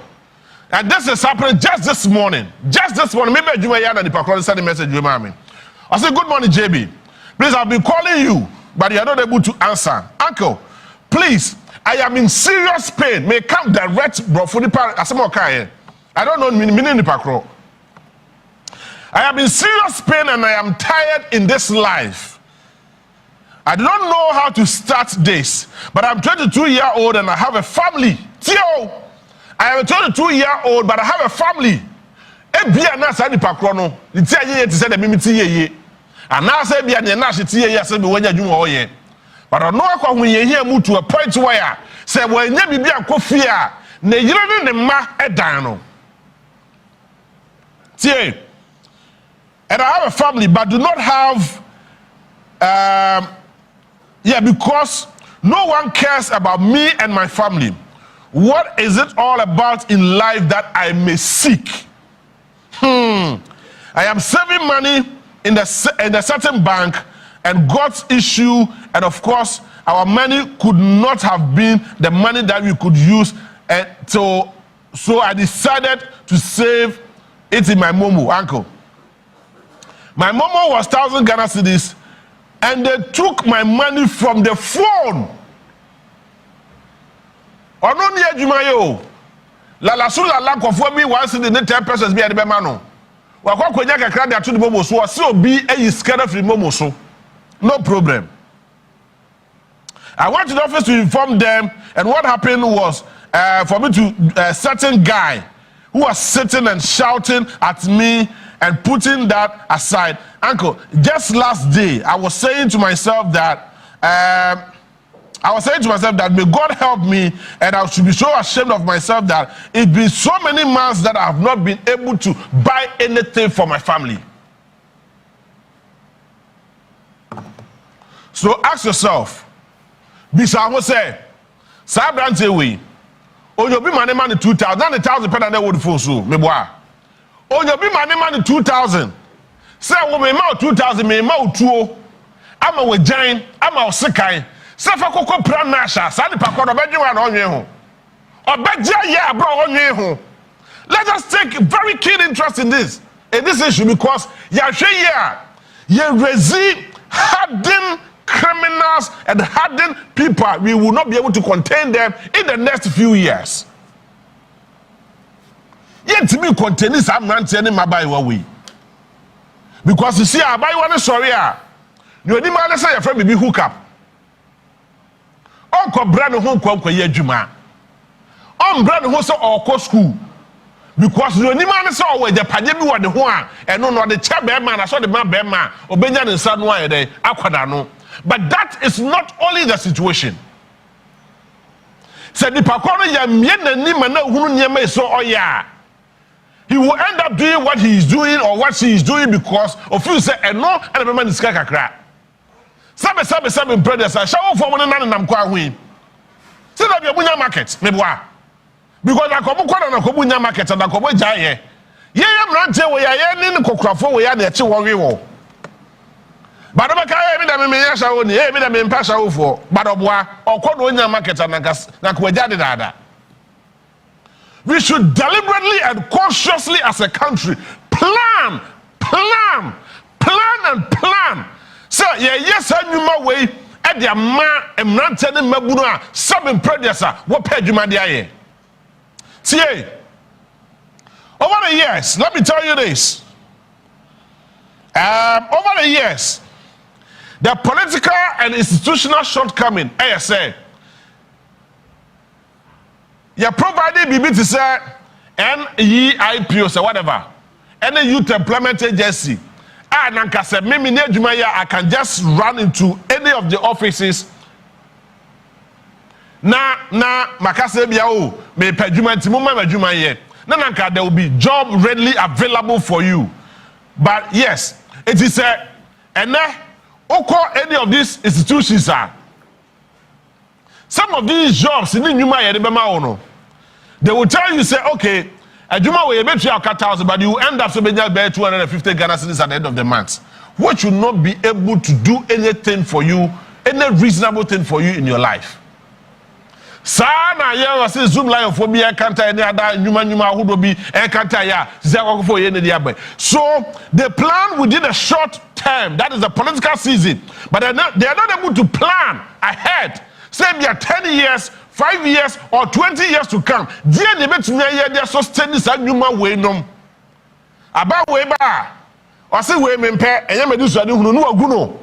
And this is happening just this morning. Just this morning. Maybe you and the Pakistan send a message to mommy. I said, good morning, JB. Please, I've been calling you, but you are not able to answer. Uncle, please, I am in serious pain. May come direct, bro, for the parent. I don't know meaning the Pakro. I am in serious pain and I am tired in this life. I do not know how to start this, but I'm 22-year-old and I have a family. Tio! I am a 22-year-old, but I have a family. Ebia na sa nipa kro no, nti aye ti se da mimiti yeye. Ana sa bia ne na hye yeye se be wanya dwuma oye. But no akwa hu yeye mu to a point where say wanya bibia akofie a na yire ne ma edan no. Tie. And I have a family but do not have because no one cares about me and my family. What is it all about in life that I may seek? I am saving money in a certain bank and God's issue, and of course, our money could not have been the money that we could use. And so I decided to save it in my Momo, uncle. My Momo was 1,000 Ghana cedis, and they took my money from the phone. Ono ni adwuma yo la la so la la kofo bi 1 cedi ne 10 pesos bi ade be ma no Wakwa kwenya kakra de ato de momo so se obi ayi skada free momo so. No problem. I went to the office to inform them, and what happened was for me to a certain guy who was sitting and shouting at me and putting that aside. Uncle, just last day I was saying to myself that may God help me, and I should be so ashamed of myself that it's been so many months that I have not been able to buy anything for my family. So ask yourself, Bisa say, Sabrante we, Oyobi money 2,000, not 1,000 pen and they would fall so, me boy. Oyobi money 2,000. Say, woman, 2,000, me, 2. I'm a giant, I'm a sikai. Safa koko plan nasha, Sadi Pakoda, Bedouin on you. Or Bedja, yeah, bro, on you. Let us take very keen interest in this issue because you resist hardened criminals and hardened people. We will not be able to contain them in the next few years. Yet to me, contain this, I'm not telling my buy away. Because you see, I buy one sorry. You need my say, your friend be hook up. Uncle brand home come kwa juma. Brand home so or school. Because you need man say oh the pajebi wa de ho a eno no the cha be man so the man be man obenya ne nsa no aye dey akwada no. But that is not only the situation. Said the pakono ya mie nani mana hunu nyema so oya. He will end up doing what he is doing or what she is doing because of you say eno and the man is kakra. Sabe brothers I show for one na nam kwa hu. Say that be bunya market me boa. Because I come na kobunya market and akobo jaye. Ye mrante we ya ni kokkrafo we ya na eche wo we wo. But me kai me da me ya shawo ni me da me mpa shawo fo. But oboa okodo onya market and na ko jade dada. We should deliberately and consciously as a country plan. So yes anuma we e dia ma emrante ne mabunu a seven producer wo pa adwuma de aye. See, over the years, let me tell you this. Over the years, the political and institutional shortcoming, I say, you provided BB to say NEIPO or whatever, any youth employment agency. And I can just run into any of the offices. Na makase bia o me padwuma ntimuma madwuma ye na nanka there will be job readily available for you. But yes, it is any of these institutions are some of these jobs in nyuma ye de bema ono they will tell you say okay adwuma we bet you 1,000 but you end up so be 250 Ghana cedis at the end of the month, which will not be able to do anything for you, any reasonable thing for you in your life. Sana ya wase zoom lion for be kanta any other nyuma hudo bi kanta ya zeko for ye ne dia boy. So they plan within a short term, that is the political season, but they are not able to plan ahead. Say be 10 years, 5 years or 20 years to come. Dia de betumi ya dia sustain this nyuma we nom. Aba we ba. O say we mempe enye medusu ade hunu no aguno.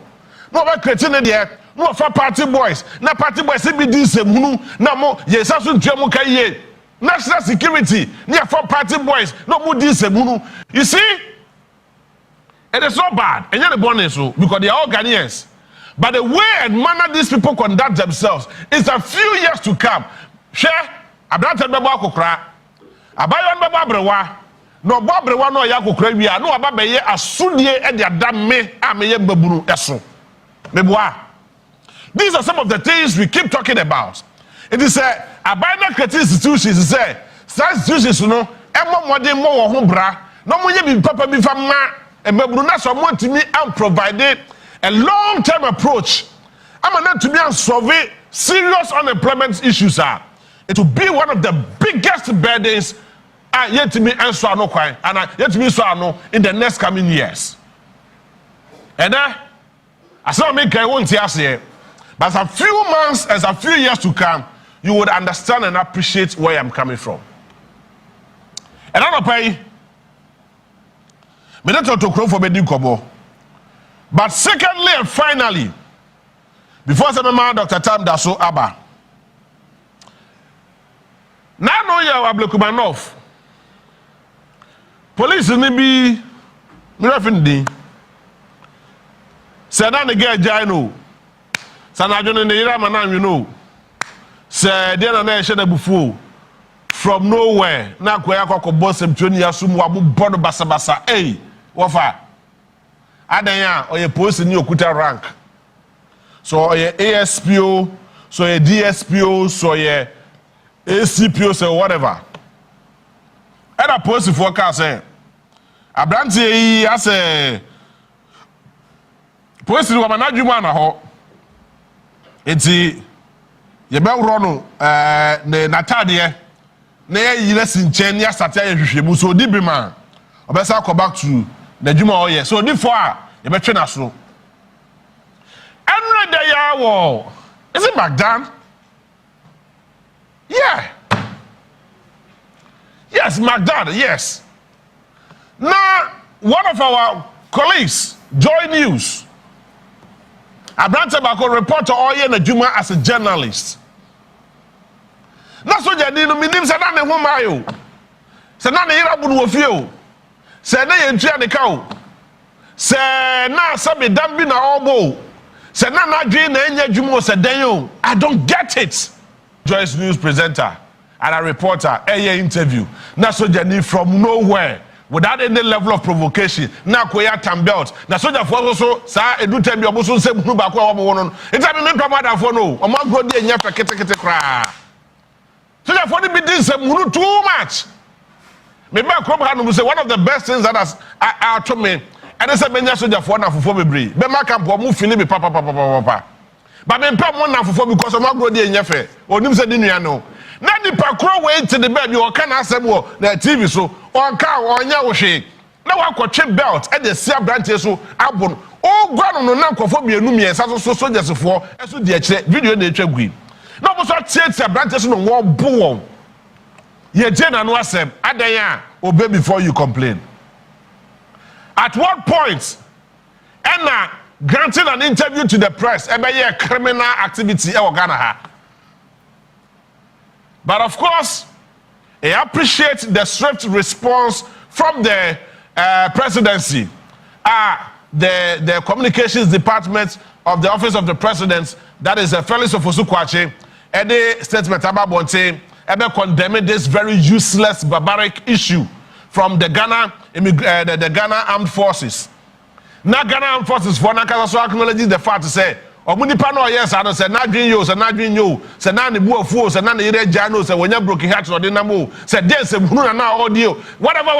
No ba create ne dia. No for party boys. Na party boys be this hunu na mo yes aso ntuamu kai national security near for party boys no mo this hunu. You see, it is so bad. And you're the bonus so because they are all Ghanaians. But the way and manner these people conduct themselves is a few years to come. Share abrante bebo akokra. Abayon bebo abrewa. No bo abrewa no ya akokra wi a no aba beye asudie e de adam me ameye babunu eso. Meboa. These are some of the things we keep talking about. It is a abiding creative institutions say institutions no emo modern mo wo ho bra no mo ye bi papa bi fa ma e babunu na so mo ntimi am provided a long-term approach. I'm not to be and solve serious unemployment issues are. It will be one of the biggest burdens yet to be answered no quite and yet to be so in the next coming years. And I saw me I won't say, but a few months as a few years to come, you would understand and appreciate where I'm coming from. And I'm pay. Me not to crow for bedding kobo. But secondly and finally, before some man Dr. Tam Daso Abba. Now know you are Blekumanov. Police in be Mirafindi. Said on the girl Jino. Sanajon in the Iraman, you know. Said then and then before. From nowhere. Na kweyako boss em 20 years wabu bodo basabasa. Hey, wafa. Adanya or your post in your kuta rank. So your ASPO, so your DSPO, so your ACPO, so whatever. And I post for forecast say Abranti as a post in Wamanajuma na ho. Enti ye be run ne natade na ye lesson chen ya start ya hwehwemu so di bi man obesa go back to the juma oye so di for ye be twe na so every day ya wo is it Magdan? Yeah. Yes, Magdan, yes. Now, one of our colleagues, Joynews, Abrante Bako reporter Oye Najuma as a journalist. That's what you need to mean. Say na ne ho mayo. Say na ne ira bu no ofie. Say na ye ntua ne ka o. Say na sabe dambi na obo. Say na na dwe na enya dwumo say den o. I don't get it. Joynews presenter and a reporter a interview. Na soldier need from nowhere without any level of provocation. Na koya tam belt. Na soldier for so sa edu tem bi oboso nsem hunu ba ko wo mo no. Ita me ntwa da for no. O ma go dey nya fa kete kra. Soldier for the be this hunu too much. Me ba krom ha no say one of the best things that has I told me and say benya soldier for na fofo bebre. Be ma camp mo feel me papa. But me pay mo na fofo because o ma go dey nya fa. Onim say di nua no. Na di pakro we to the bed you can asem wo na TV so on ka onya wo hwe na wakotwe belt e de sia branch so abon o gwa no na nkofo bienu miensa so soldiers for eso de akire video na etwa gui na bo so tie branch so no wo bo won ye je na no asem adan a obey before you complain. At what point Enna granting an interview to the press e be ye criminal activity e Ghana ha. But of course, I appreciate the swift response from the presidency, the communications department of the office of the president, that is Felix Ofosu-Kwakye, and the statement about Bonte, condemning this very useless, barbaric issue from the Ghana Armed Forces. Now Ghana Armed Forces for Nakaso acknowledges the fact to say, Omunipa no yes I say na dwen yo say na dwen yo say na ne bu afuo say na ne yere gya no say wonya broken heart no de na mo say den say hunu na audio whatever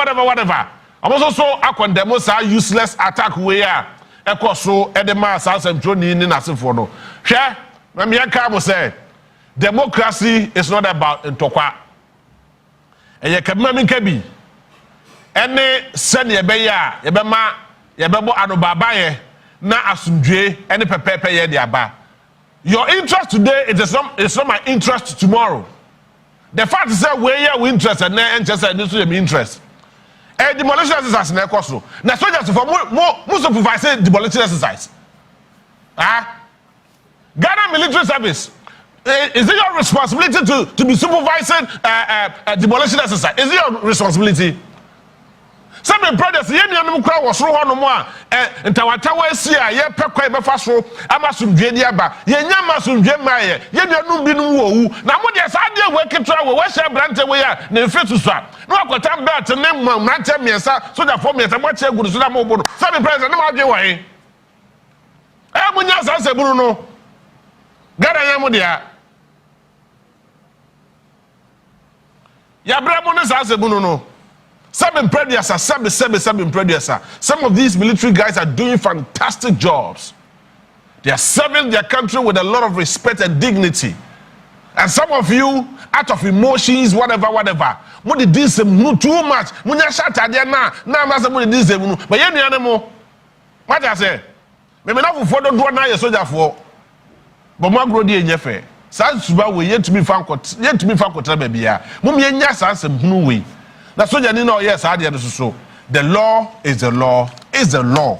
omo so akondemo say useless attack we a ekoso e de ma sa asentro ni na sefo no hwe na me ka mo say democracy is not about ntokwa eye kabima min ka bi ene se ne be ya ye be ma ye be bo anobaba ye na asumdwe any pepepe ye de aba. Your interest today it's not my interest tomorrow. The fact is that we interested na interest this is my interest. Demolition exercise na ekoso. Na soldiers for mo supervise demolition exercise. Ghana military service. Is it your responsibility to be supervising demolition exercise? Is it your responsibility? Some brothers, ye nuanom kra wo soro hono mo a ntawatawa asia ye pekwa be fa so amasumdwe di aba ye nya masumdwe maye ye nuanom binum wo wu na mo de sa de we ketra we hye brante we ya na mfetu so a no akota belt ne mrante miesa so da fo miesa mo che guru so da mo bo no some brothers ne ma dwe wo he mo nya sa se buru no gara ya mo dia ya bra mo ne sa se buru no. Some of these military guys are doing fantastic jobs. They are serving their country with a lot of respect and dignity. And some of you, out of emotions, whatever, what did this too much? Munya shata dia na masa mo this but ye nuane mo. What I say? Me na fofo do na ye soldier for. But mo agro di enyefe. Sa suba we yetumi fa kotra ba bia. Mo me nya sa asem hunu we. Na soldier ni no yes ade no so The law is the law is the law.